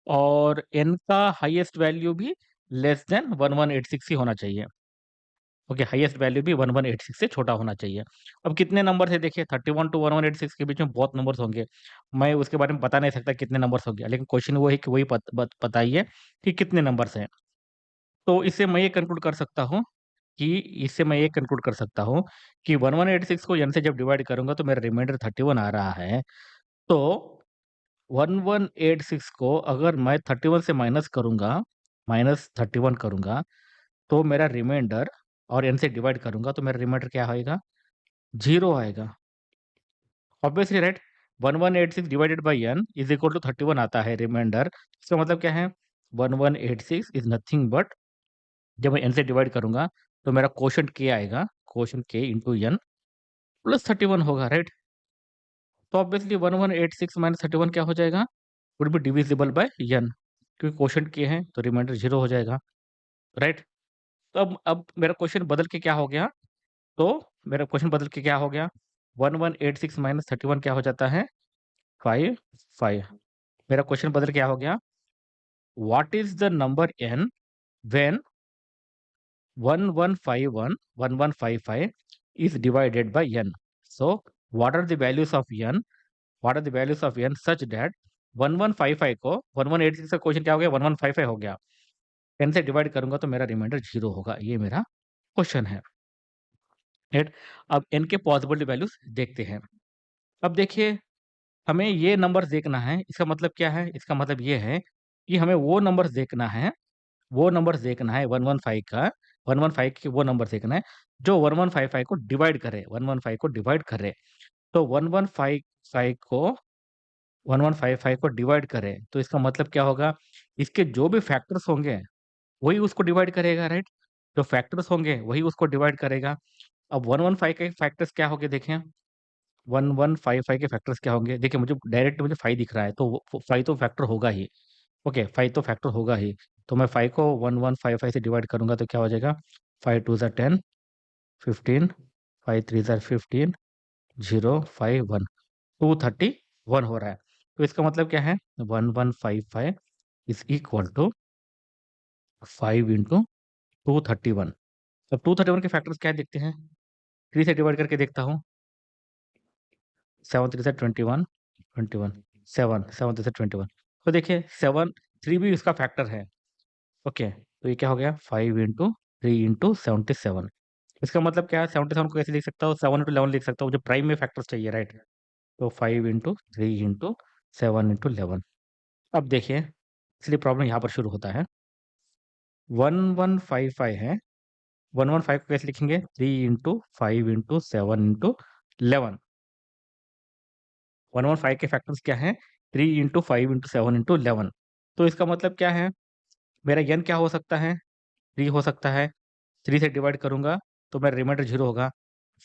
और n का हाईएस्ट वैल्यू भी लेस देन 1186 ही होना चाहिए। ओके, हाईएस्ट वैल्यू भी 1186 से छोटा होना चाहिए। अब कितने नंबर है देखिए, 31 टू 1186 के बीच में बहुत नंबर्स होंगे। मैं उसके बारे में बता नहीं सकता कितने नंबर्स होंगे, लेकिन क्वेश्चन वो है कि वही बताइए कि कितने नंबर्स हैं। तो इससे मैं ये कंक्लूड कर सकता हूँ कि इससे मैं ये कंक्लूड कर सकता हूँ कि 1186 को n से जब डिवाइड करूँगा तो मेरा रिमाइंडर 31 आ रहा है। तो 1186 को अगर मैं 31 से -31 करूँगा, तो मेरा रिमाइंडर और n से डिवाइड करूँगा तो मेरा रिमाइंडर क्या आएगा? 0 आएगा। Obviously right, 1186 divided by n is equal to 31 आता है रिमाइंडर। इसका मतलब क्या है? 1186 इज नथिंग बट, जब मैं n से डिवाइड करूँगा तो मेरा क्वोशंट k आएगा, quotient k into n plus 31 होगा, राइट? तो ऑब्वियसली 1186 माइनस 31 क्या हो जाएगा? Would be divisible by n, क्योंकि क्वोशंट k है तो रिमाइंडर 0 हो जाएगा, राइट? तो अब मेरा क्वेश्चन बदल के क्या हो गया? तो मेरा क्वेश्चन बदल के क्या हो गया? 1186 माइनस 31 क्या हो जाता है? 5 5। मेरा क्वेश्चन बदल क्या हो गया? What is the number n when 1155 is divided by n? So what are the values of n? What are the values of n such that 1155 को 1186 का क्वेश्चन क्या हो गया? 1155 हो गया। n से डिवाइड करूंगा तो मेरा रिमाइंडर 0 होगा। ये मेरा क्वेश्चन है। राइट। अब n के पॉसिबल वैल्यूज देखते हैं। अब देखिए, हमें ये नंबर्स देखना है, इसका मतलब क्या है? इसका मतलब ये है कि हमें वो नंबर्स देखना है, वो नंबर्स देखना है 115 का, 115 के वो नंबर्स देखना है जो 1155 को डिवाइड करे, 115 को डिवाइड करे। तो 1155 को 1155 को डिवाइड करें, तो इसका मतलब क्या होगा? इसके जो भी फैक्टर्स होंगे, वही उसको डिवाइड करेगा, राइट? जो फैक्टर्स होंगे, वही उसको डिवाइड करेगा। अब 115 के फैक्टर्स क्या होंगे देखें, 1155 के फैक्टर्स क्या होंगे? देखिए, मुझे 5 दिख रहा है, तो वो 5 तो फैक्टर होगा ही। ओके, 5 तो फैक्टर होगा ही। तो मैं 5 को 1155 से डिवाइड करूँगा तो क्या हो जाएगा? 5 2 ज़ा 10, 15, 5 3 ज़ा 15, 0 5 1, 231 हो रहा है। तो इसका मतलब क्या है? 1155 इज़ इक्वल टू 5 इंटू 231। अब 231 के फैक्टर्स क्या देखते हैं? 3 से डिवाइड करके देखता हूँ। 7 3 से 21, 21, 7 7 3 से 21। तो देखिए 7 3 भी इसका फैक्टर है। ओके, तो ये क्या हो गया? 5 इंटू 3 इंटू 77। इसका मतलब क्या है? 77 को कैसे लिख सकता हूँ? 7 इंटू 11 लिख सकता हूँ, मुझे प्राइम में फैक्टर्स चाहिए, राइट? तो 5 इंटू 3 इंटू 7 इंटू 11। अब देखिए, इसलिए प्रॉब्लम यहाँ पर शुरू होता है। 1155 है, 115 को कैसे लिखेंगे? 3 इंटू 5 इंटू 7 इंटू 11। 115 के फैक्टर्स क्या हैं? 3 इंटू 5 इंटू 7 इंटू 11। तो इसका मतलब क्या है? मेरा n क्या हो सकता है? 3 हो सकता है। 3 से डिवाइड करूँगा तो मेरा रिमाइंडर 0 होगा।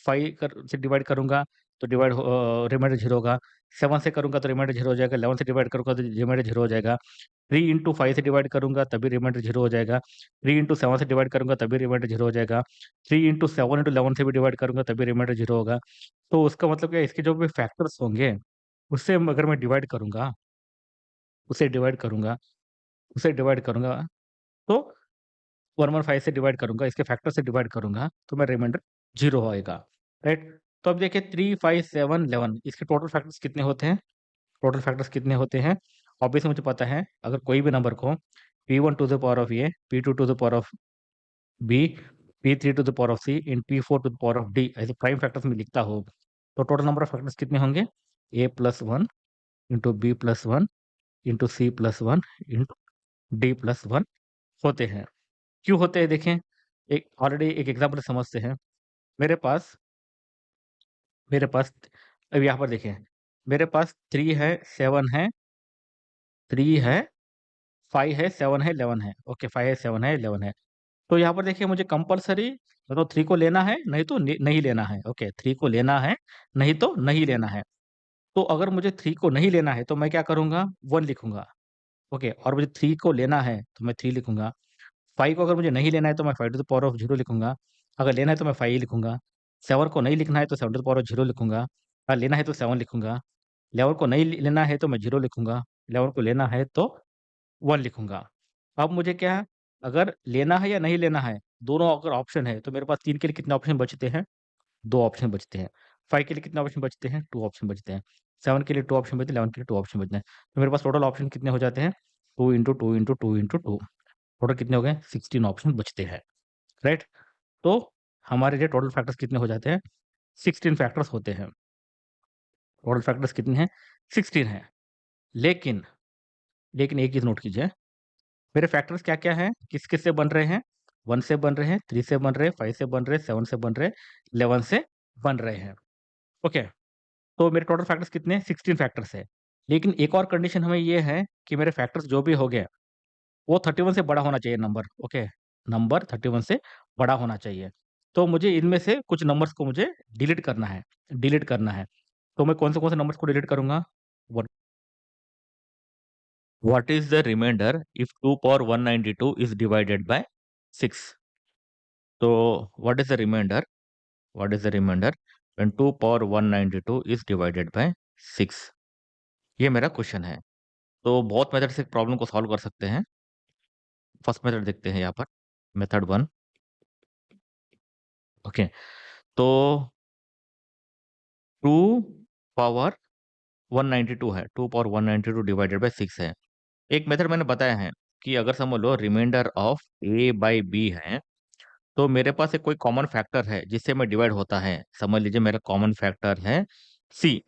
5 से डिवाइड करूँगा तो रिमाइंडर 0 होगा। 7 से करूँगा तो रिमाइंडर 0 हो जाएगा। 11 से डिवाइड करूँगा तो रिमाइंडर 0 हो जाएगा। 3 इंटू 5 से डिवाइड करूँगा तभी रिमाइंडर 0 हो जाएगा। 3 इंटू 7 से डिवाइड करूँगा तभी रिमाइंडर 0 हो जाएगा। 3 इंटू 7 इंटू 11 से भी डिवाइड करूँगा तभी रिमाइंडर 0 होगा। तो उसका मतलब क्या है? इसके जो भी फैक्टर्स होंगे, उससे अगर मैं डिवाइड करूँगा, उसे डिवाइड करूँगा, उसे डिवाइड करूँगा, तो 115 से डिवाइड करूँगा, इसके फैक्टर से डिवाइड करूँगा, तो मेरा रिमाइंडर 0 आएगा, राइट? तो अब देखिए 3, 5, 7, 11 इसके टोटल फैक्टर्स कितने होते हैं? टोटल फैक्टर्स कितने होते हैं? ऑब्वियसली मुझे पता है, अगर कोई भी नंबर को p1 to the power of a, p2 to the power of b, p3 to the power of c, इन p4 to the power of d ऐसे प्राइम फैक्टर्स में लिखता हूँ, तो टोटल नंबर ऑफ फैक्टर्स कितने होंगे? a plus 1 into b plus 1 into c plus 1 into d plus 1 होते हैं। क्यों होते हैं देखें, एक ऑलरेडी एक एग्जाम्पल समझते हैं। मेरे पास मेरे पास अब यहाँ पर देखें, मेरे पास 3 है, 7 है, 3 है, 5 है, 7 है, 11 है। ओके, 5 है, 7 है, 11 है। तो यहाँ पर देखिए मुझे कंपल्सरी मतलब 3 को लेना है, नहीं तो नहीं लेना है। ओके, 3 को लेना है, नहीं तो नहीं लेना है। तो अगर मुझे 3 को नहीं लेना है तो मैं क्या करूँगा? 1 लिखूँगा। ओके, और मुझे 3 को लेना है तो मैं 3 लिखूँगा। 5 को अगर मुझे नहीं लेना है तो मैं 5 टू द पावर ऑफ 0 लिखूँगा। अगर लेना है तो मैं 5 ही लिखूँगा। 7 को नहीं लिखना है तो 7 टू द पावर ऑफ 0 लिखूँगा। अगर लेना है तो 7 लिखूँगा। 11 को नहीं लेना है तो मैं 0 लिखूँगा। 11 को लेना है तो 1 लिखूँगा। अब मुझे क्या है, अगर लेना है या नहीं लेना है, दोनों अगर ऑप्शन है तो मेरे पास 3 के लिए कितने ऑप्शन बचते हैं? 2 ऑप्शन बचते हैं। 5 के लिए कितने ऑप्शन बचते हैं? 2 ऑप्शन बचते हैं। 7 के लिए 2 ऑप्शन बचते हैं, 11 के लिए 2 ऑप्शन बचते हैं। तो मेरे पास टोटल ऑप्शन कितने हो जाते हैं? 2 इंटू 2 इंटू 2 इंटू 2। टोटल कितने हो गए? 16 ऑप्शन बचते हैं, राइट? तो हमारे लिए टोटल फैक्टर्स कितने हो जाते हैं? 16 फैक्टर्स होते हैं। टोटल फैक्टर्स कितने हैं? 16 हैं। लेकिन लेकिन एक चीज़ नोट कीजिए, मेरे फैक्टर्स क्या-क्या हैं? किस-किस से बन रहे हैं? 1 से बन रहे हैं, 3 से बन रहे हैं, 5 से बन रहे हैं, 7 से बन रहे हैं, 11 से बन रहे हैं। ओके, तो मेरे टोटल फैक्टर्स कितने? 16 फैक्टर्स है। लेकिन एक और कंडीशन हमें ये है कि मेरे फैक्टर्स जो भी हो गए, वो 31 से बड़ा होना चाहिए नंबर, ओके? नंबर 31 से बड़ा होना चाहिए। तो मुझे इनमें से कुछ नंबर्स को मुझे डिलीट करना है। तो मैं कौन से नंबर्स को डिलीट करूँगा? What what is the remainder if 2 power 192 is divided by 6? तो what is the remainder when 2 power 192 is divided by 6? ये मेरा क्वेश्चन है। तो बहुत मेथड से प्रॉब्लम को सॉल्व कर सकते हैं। फर्स्ट मेथड देखते हैं यहाँ पर, मेथड 1। ओके, तो 2 पावर 192 है, 2 पावर 192 डिवाइडेड बाय 6 है। एक मेथड मैंने बताया है कि अगर समझ लो remainder of a by b है, तो मेरे पास एक कोई कॉमन फैक्टर है जिससे मैं डिवाइड होता है। समझ लीजिए मेरा कॉमन फैक्टर है सी।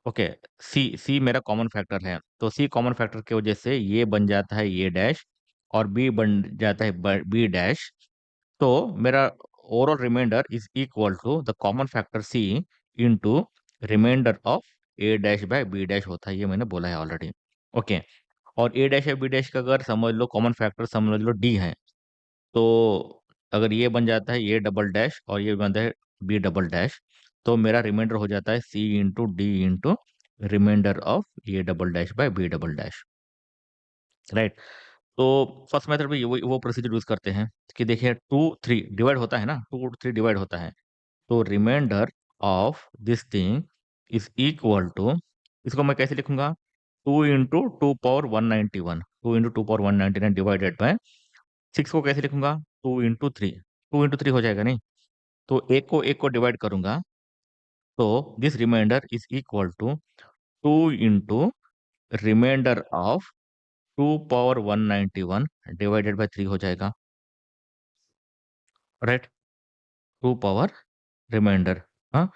ओके, सी मेरा कॉमन फैक्टर है। तो सी कॉमन फैक्टर की वजह से ये बन जाता है ये डैश और बी बन जाता है बी डैश। तो मेरा overall remainder is equal to the common factor C into reminder of A dash by B dash होता है। ये मैंने बोला है ऑलरेडी। ओके, और ए डैश या बी डैश का अगर समझ लो कॉमन फैक्टर समझ लो डी है, तो अगर ये बन जाता है ये डबल डैश और ये बनता है बी डबल डैश, तो मेरा रिमाइंडर हो जाता है C into D into reminder of ये double dash by B double dash. Right. तो फर्स्ट मेथड में वो प्रोसीजर यूज करते हैं कि देखिए 2 3 डिवाइड होता है ना, 2 3 डिवाइड होता है। तो reminder of this thing is equal to, इसको मैं कैसे लिखूंगा, 2 into 2 power 191, 2 into 2 power 199 divided by 6 को कैसे लिखूंगा, 2 इंटू 3, 2 इंटू 3 हो जाएगा नहीं। तो एक को डिवाइड करूंगा, तो this reminder is equal to 2 into reminder of 2 power 191 divided by 3 हो जाएगा। राइट, 2 पावर रिमाइंडर, हाँ,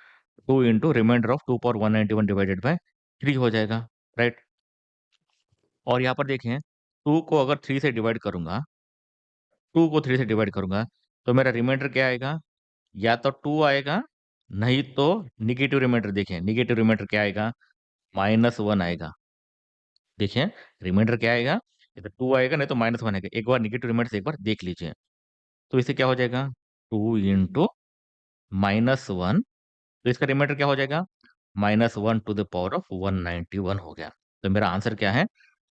2 into reminder of 2 power 191 divided by 3 हो जाएगा। राइट। और यहाँ पर देखें, 2 को अगर 3 से डिवाइड करूंगा, 2 को 3 से डिवाइड करूंगा, तो मेरा रिमाइंडर क्या आएगा, या तो 2 आएगा, नहीं तो निगेटिव रिमाइंडर। देखें निगेटिव रिमाइंडर क्या आएगा, -1 आएगा। देखिए रिमाइंडर क्या आएगा, या तो 2 आएगा नहीं तो -1 आएगा। एक बार निगेटिव रिमाइंडर से एक बार देख लीजिए। तो इससे क्या हो जाएगा, 2 इंटू -1, तो इसका रिमाइंडर क्या हो जाएगा, -1 टू द पावर ऑफ 191 हो गया। तो मेरा आंसर क्या है,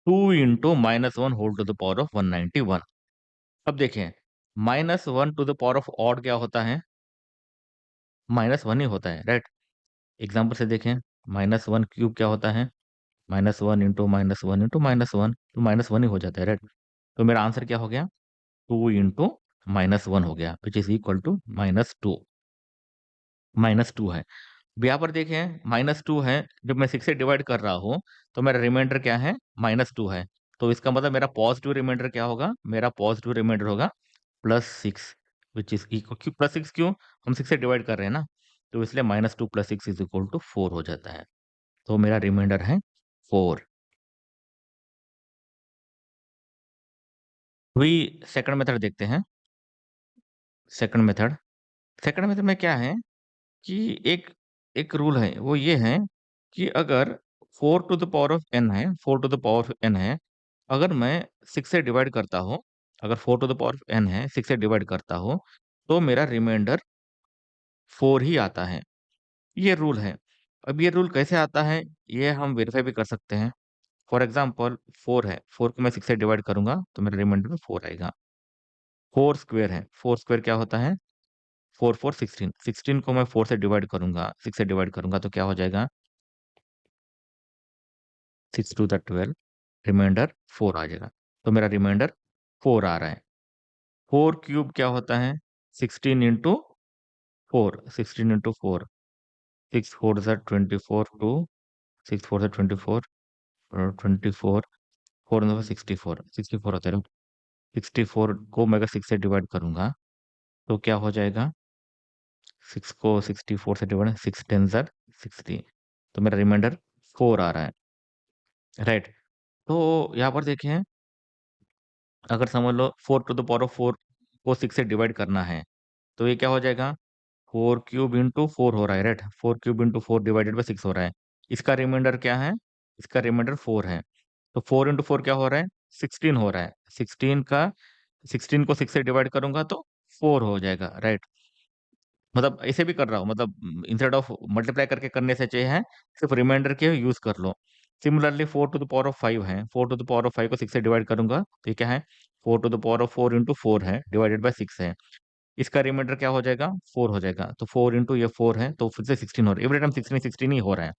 2 into -1 whole to the power of 191। अब देखें, -1 to the power of odd क्या होता है, -1 ही होता है। राइट। एग्जाम्पल से देखें, -1 क्यूब क्या होता है, -1 इंटू -1 इंटू -1 तो -1 ही हो जाता है। राइट। तो मेरा आंसर क्या हो गया, 2 इंटू -1 हो गया, विच इज इक्वल टू -2। -2 है। अब यहाँ पर देखें -2 है, जब मैं 6 से डिवाइड कर रहा हूँ, तो मेरा रिमाइंडर क्या है, -2 है। तो इसका मतलब मेरा पॉजिटिव रिमाइंडर क्या होगा, मेरा पॉजिटिव रिमाइंडर होगा +6, विच इज इक्वल, क्यों +6 क्यों, हम 6 से डिवाइड कर रहे हैं ना, तो इसलिए -2 + 6 इज इक्वल टू 4 हो जाता है। तो मेरा रिमाइंडर है 4। वही सेकंड मेथड देखते हैं। सेकंड मेथड, सेकंड मेथड में क्या है कि एक एक रूल है, वो ये है कि अगर 4 to the power of n है, 4 to the power of n है, अगर मैं 6 से डिवाइड करता हूँ, अगर 4 to the power of n है, 6 से डिवाइड करता हूँ, तो मेरा रिमाइंडर 4 ही आता है। ये रूल है। अब ये रूल कैसे आता है, ये हम वेरीफाई भी कर सकते हैं। फॉर एग्जाम्पल 4 है, 4 को मैं 6 से डिवाइड करूंगा तो मेरा रिमाइंडर में 4 आएगा। 4 स्क्वेयर है, 4 स्क्वेयर क्या होता है, 4 4 16, 16 को मैं 4 से डिवाइड करूंगा, 6 से डिवाइड करूंगा तो क्या हो जाएगा, 6 टू द 12, रिमाइंडर 4 आ जाएगा। तो मेरा रिमाइंडर 4 आ रहा है। 4 क्यूब क्या होता है, 16 इंटू 4, 16 इंटू 4, 6 4 ज़ा 24 टू, 6 4 ज़ा 24 और 24, 4 9 64, 64 होता है ना। 64 को मैं अगर 6 से डिवाइड करूंगा तो क्या हो जाएगा, 6 को 64 से डिवाइड, 6 10 ज़ा 60, तो मेरा रिमाइंडर 4 आ रहा है। राइट। तो यहाँ पर देखें, अगर समझ लो 4 टू द पावर ऑफ 4 को 6 से डिवाइड करना है, तो ये क्या हो जाएगा, 4 क्यूब इंटू 4 हो रहा है। Right, 4 cube into 4 divided by 6 हो रहा है। इसका रिमाइंडर क्या है, इसका रिमाइंडर 4 है। तो 4 इंटू 4 क्या हो रहा है, 16 हो रहा है। 16 को 6 से डिवाइड करूंगा तो 4 हो जाएगा। राइट। मतलब ऐसे भी कर रहा हूँ, मतलब इंस्टेड ऑफ मल्टीप्लाई करके करने से चाहिए है, सिर्फ रिमाइंडर के यूज कर लो। Similarly 4 to the power of 5 है, 4 टू द पावर ऑफ 5 को 6 से डिवाइड करूंगा तो ये क्या है, 4 to the power of 4 into 4 है डिवाइडेड बाई 6 है। इसका रिमाइंडर क्या हो जाएगा, 4 हो जाएगा। तो 4 इंटू ये 4 है तो फिर से 16 हो रहा है, एवरी टाइम 16 16 ही हो रहा है।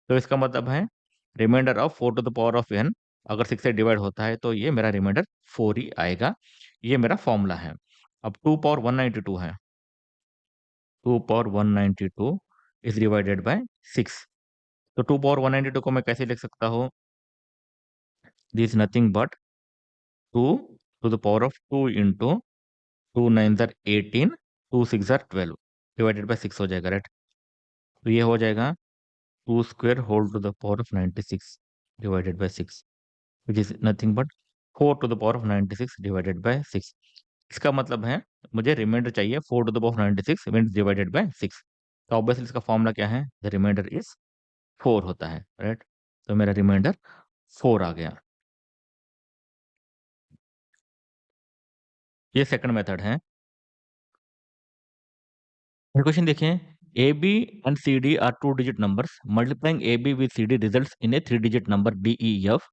तो इसका मतलब है reminder of 4 to the power of n अगर 6 से डिवाइड होता है तो ये मेरा रिमाइंडर 4 ही आएगा। ये मेरा फॉर्मूला है। अब 2 पावर 192 है, 2 पावर 192 इज डिवाइडेड बाय 6। तो 2 पावर 192 को मैं कैसे लिख सकता हूँ, this nothing but 2 to the power of 2 into 2 9 ज़र 18, 2 6 ज़र 12 डिवाइडेड बाय 6 हो जाएगा, राइट। तो ये हो जाएगा 2 square whole to the power of 96 divided by 6, which is nothing but 4 to the power of 96 divided by 6। इसका मतलब है मुझे रिमाइंडर चाहिए 4 to the power of 96 means divided by 6। तो ऑब्वियसली इसका फॉर्मूला क्या है, द रिमाइंडर इज 4 होता है, राइट। तो मेरा रिमाइंडर 4 आ गया। ये सेकंड मेथड है। क्वेश्चन देखिए, A B and C D are two digit numbers, multiplying A B with C D results in a three digit number D E F,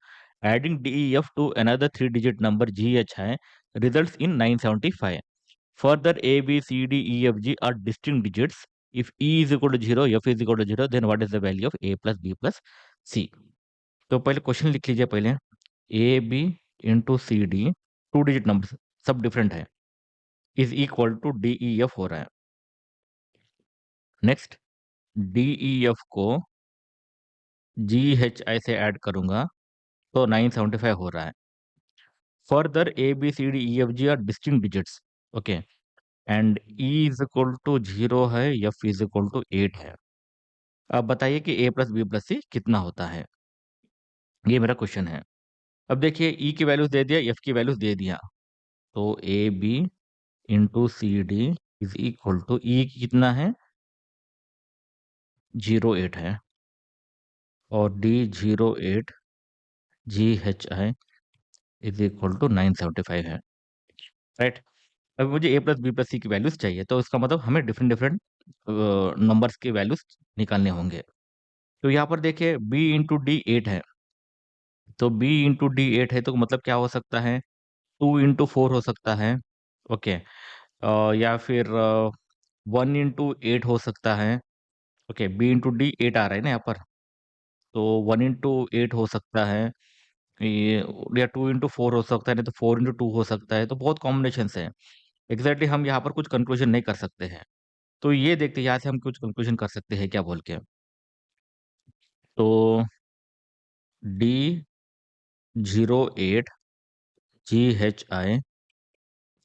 adding D E F to another three digit number G H है, results in 975। Further, A, B, C, D, E, F, G are distinct digits. If E is equal to 0, F is equal to 0, then what is the value of A plus B plus C? तो पहले question लिख लीजिए पहले, A B into C D two digit number सब different है, is equal to D E F हो रहा है। नेक्स्ट, डी ई एफ को जी एच आई से ऐड करूंगा तो 975 हो रहा है। Further, A B C D E F G are distinct digits, okay, and E is equal to 0 है, एफ इज इक्वल टू 8 है। अब बताइए कि ए प्लस बी प्लस सी कितना होता है, ये मेरा क्वेश्चन है। अब देखिए, ई की वैल्यूज दे दिया, एफ की वैल्यूज दे दिया, तो A B into C D is equal to E कितना है, 08 है, और D 08 G H I is equal to 975 है, राइट। अब मुझे A plus B plus C की वैल्यूज चाहिए, तो इसका मतलब हमें डिफरेंट डिफरेंट नंबर्स की वैल्यूज निकालने होंगे। तो यहाँ पर देखिए, बी इंटू डी 8 है, तो बी इंटू डी 8 है, तो मतलब क्या हो सकता है, 2 इंटू 4 हो सकता है, ओके। या फिर 1 इंटू 8 हो सकता है, ओके। बी इंटू डी 8 आ रहा है ना यहाँ पर, तो 1 इंटू 8 हो सकता है, ये, या 2 इंटू 4 हो सकता है, नहीं तो 4 इंटू 2 हो सकता है। तो बहुत कॉम्बिनेशन है, एग्जैक्टली हम यहाँ पर कुछ कंक्लूजन नहीं कर सकते हैं। तो ये देखते हैं यहाँ से हम कुछ कंक्लूजन कर सकते हैं क्या बोल के। तो D 08 G H I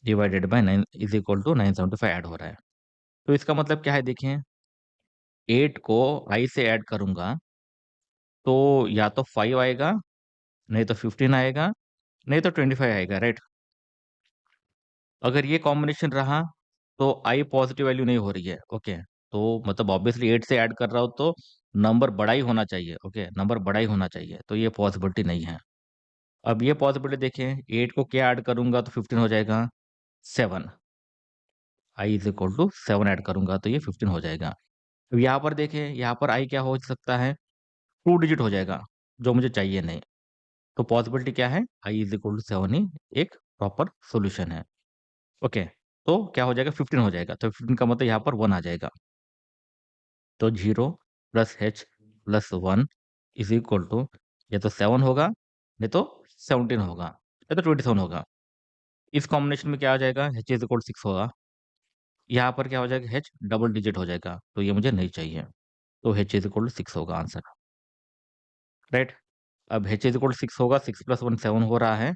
divided by 9 is equal to 975 add हो रहा है। तो इसका मतलब क्या है, देखें, 8 को आई से ऐड करूंगा तो या तो 5 आएगा, नहीं तो 15 आएगा, नहीं तो 25 आएगा, राइट। अगर ये कॉम्बिनेशन रहा तो आई पॉजिटिव वैल्यू नहीं हो रही है, ओके। तो मतलब ऑब्वियसली 8 से ऐड कर रहा हो तो नंबर बड़ा ही होना चाहिए, ओके, नंबर बड़ा ही होना चाहिए, तो ये पॉसिबिलिटी नहीं है। अब ये पॉसिबिलिटी देखें, 8 को क्या ऐड करूंगा तो 15 हो जाएगा, 7, आई इज इक्वल टू 7 ऐड करूंगा तो ये 15 हो जाएगा। अब यहाँ पर देखें, यहाँ पर आई क्या हो सकता है, 2 डिजिट हो जाएगा, जो मुझे चाहिए नहीं। तो पॉसिबिलिटी क्या है, आई इज इक्वल टू 7 ही एक प्रॉपर सोल्यूशन है, ओके। तो क्या हो जाएगा, 15 हो जाएगा, तो 15 का मतलब यहाँ पर 1 आ जाएगा। तो 0 plus H plus 1 is equal to, या तो 7 होगा, नहीं तो 17 होगा, या तो 27 होगा। इस कॉम्बिनेशन में क्या आ जाएगा, एच इज इक्वल 6 होगा। यहाँ पर क्या हो जाएगा, एच डबल डिजिट हो जाएगा, तो ये मुझे नहीं चाहिए। तो एच इज इक्वल 6 होगा आंसर, राइट। अब एच इज इक्वल 6 होगा, 6 प्लस 1 7 हो रहा है,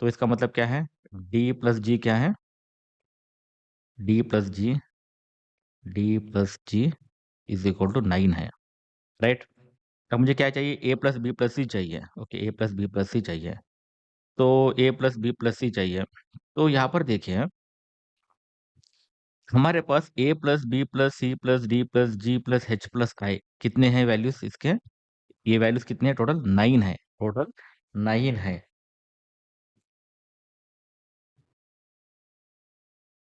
तो इसका मतलब क्या है, डी प्लस जी क्या है, D plus G, D plus G is equal to 9 है, राइट। अब मुझे क्या चाहिए, A plus B plus C चाहिए, okay, A plus B plus C चाहिए। तो A plus B plus C चाहिए, तो यहाँ पर देखिए, हमारे पास A plus B plus C plus D plus G plus H plus I कितने हैं वैल्यूज इसके, ये वैल्यूज कितने हैं, टोटल 9 है, टोटल 9 है।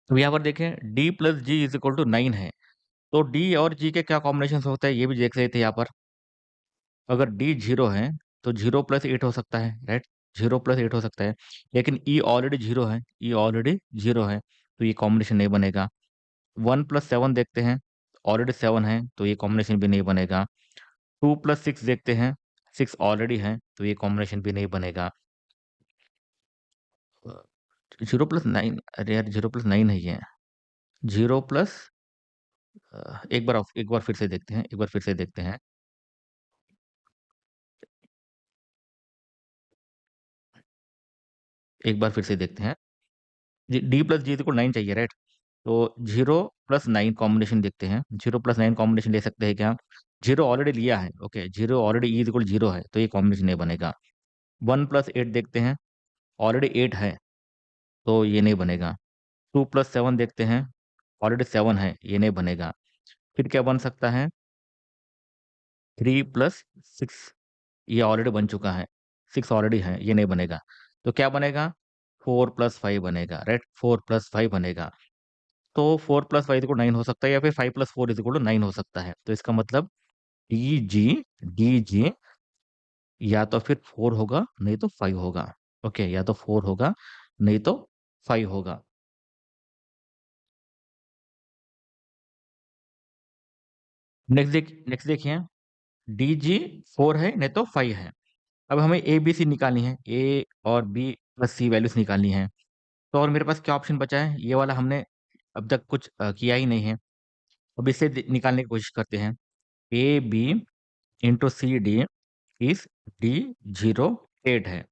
तो यहाँ पर देखें, D plus G is equal to 9 है, तो डी और जी के क्या कॉम्बिनेशन होता है ये भी देख रहे थे यहाँ पर। अगर डी 0 है तो 0 प्लस 8 हो सकता है, राइट, 0 प्लस 8 हो सकता है। लेकिन ई ऑलरेडी 0 है, ई ऑलरेडी 0 है, तो ये कॉम्बिनेशन नहीं बनेगा। 1 प्लस 7 देखते हैं, ऑलरेडी 7 है, तो ये कॉम्बिनेशन भी नहीं बनेगा। 2 प्लस 6 देखते हैं, 6 ऑलरेडी है, तो ये कॉम्बिनेशन भी नहीं बनेगा। 0 प्लस 9, अरे यार 0 प्लस 9 नहीं है, 0 प्लस, एक बार फिर से देखते हैं, एक बार फिर से देखते हैं। एक बार फिर से देखते हैं। डी प्लस जी इक्वल 9 चाहिए, राइट? तो 0 + 9 कॉम्बिनेशन देखते हैं। 0 + 9 कॉम्बिनेशन ले सकते हैं क्या? 0 ऑलरेडी लिया है, ओके, 0 ऑलरेडी ई इक्वल 0 है, तो ये कॉम्बिनेशन नहीं बनेगा। 1 + 8 देखते हैं, ऑलरेडी 8 है, तो ये नहीं बनेगा। 2 + 7 देखते हैं, ऑलरेडी 7 है, ये नहीं बनेगा। फिर क्या बन सकता है? 3 + 6, ये ऑलरेडी बन चुका है, 6 ऑलरेडी है, ये नहीं बनेगा। तो क्या बनेगा? 4 + 5 बनेगा, राइट? 4 + 5 बनेगा। तो 4 + 5 इक्वल 9 हो सकता है, या फिर 5 + 4 इक्वल 9 हो सकता है। तो इसका मतलब डी जी या तो फिर 4 होगा, नहीं तो 5 होगा। ओके, या तो 4 होगा, नहीं तो 5 होगा। नेक्स्ट देखिए, डी जी 4 है, नहीं तो 5 है। अब हमें ए बी सी निकालनी है, ए और बी प्लस सी वैल्यूज निकालनी है। तो और मेरे पास क्या ऑप्शन बचा है? ये वाला हमने अब तक कुछ किया ही नहीं है। अब इससे निकालने की कोशिश करते हैं। A B into C D is D 0 8 है।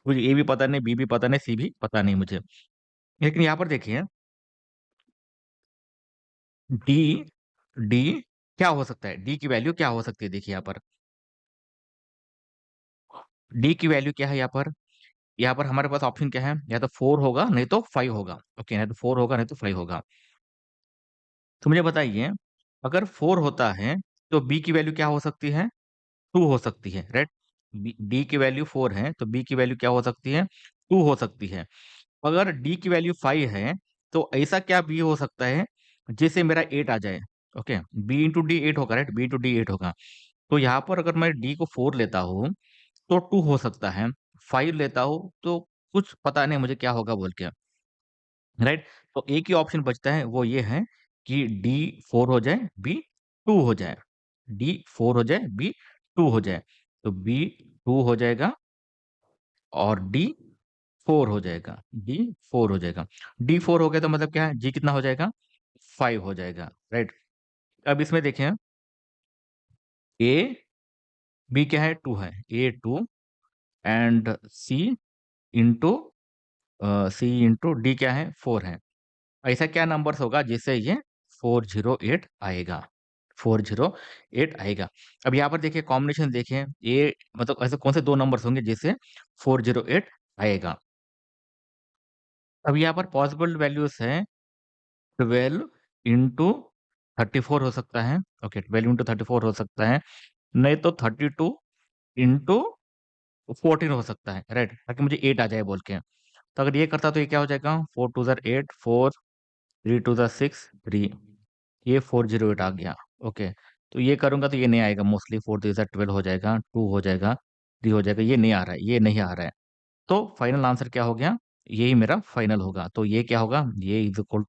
मुझे ए भी पता नहीं, बी भी पता नहीं, सी भी पता नहीं मुझे। लेकिन यहाँ पर देखिए, डी डी क्या हो सकता है? डी की वैल्यू क्या हो सकती है? देखिए यहाँ पर डी की वैल्यू क्या है? यहाँ पर हमारे पास ऑप्शन क्या है? या तो 4 होगा, नहीं तो 5 होगा। ओके, नहीं तो 4 होगा, नहीं तो 5 होगा। तो मुझे बताइए, अगर 4 होता है तो बी की वैल्यू क्या हो सकती है? 2 हो सकती है, राइट? डी की वैल्यू 4 है, तो बी की वैल्यू क्या हो सकती है? 2 हो सकती है। अगर डी की वैल्यू 5 है, तो ऐसा क्या बी हो सकता है जिससे मेरा 8 आ जाए? ओके, बी इंटू डी 8 होगा, राइट? बी इंटू डी 8 होगा। तो यहाँ पर अगर मैं डी को 4 लेता हूँ तो 2 हो सकता है, 5 लेता हूँ तो कुछ पता नहीं मुझे क्या होगा बोल के, राइट? तो एक ही ऑप्शन बचता है, वो ये है कि डी 4 हो जाए, बी 2 हो जाए। डी 4 हो जाए, बी 2 हो जाए। तो बी 2 हो जाएगा और डी 4 हो जाएगा। डी 4 हो जाएगा। डी 4 हो गया तो मतलब क्या है? जी कितना हो जाएगा? 5 हो जाएगा, राइट? अब इसमें देखें, ए बी क्या है? 2 है, A 2 and into C into D क्या है? 4 है। ऐसा क्या नंबर्स होगा जिससे ये 408 आएगा? 408 आएगा। अब यहाँ पर देखिए, कॉम्बिनेशन देखिए, ए मतलब ऐसे कौन से दो नंबर्स होंगे जिससे 408 आएगा? अब यहाँ पर पॉसिबल वैल्यूज है, 12 इंटू 34 हो सकता है। ओके, 12 इंटू 34 हो सकता है, नहीं तो 32 इंटू 14 हो सकता है, राइट? ताकि मुझे 8 आ जाए बोल के। तो अगर ये करता तो ये क्या हो जाएगा? 4 2 8, 4 3 2 6 3, ये 408 आ गया। ओके, तो ये करूंगा तो ये नहीं आएगा मोस्टली। 4 3 12 हो जाएगा, 2 हो जाएगा, 3 हो जाएगा, ये नहीं आ रहा है, ये नहीं आ रहा है। तो फाइनल आंसर क्या हो गया? यही मेरा फाइनल होगा। तो ये क्या होगा? ये इज इक्वल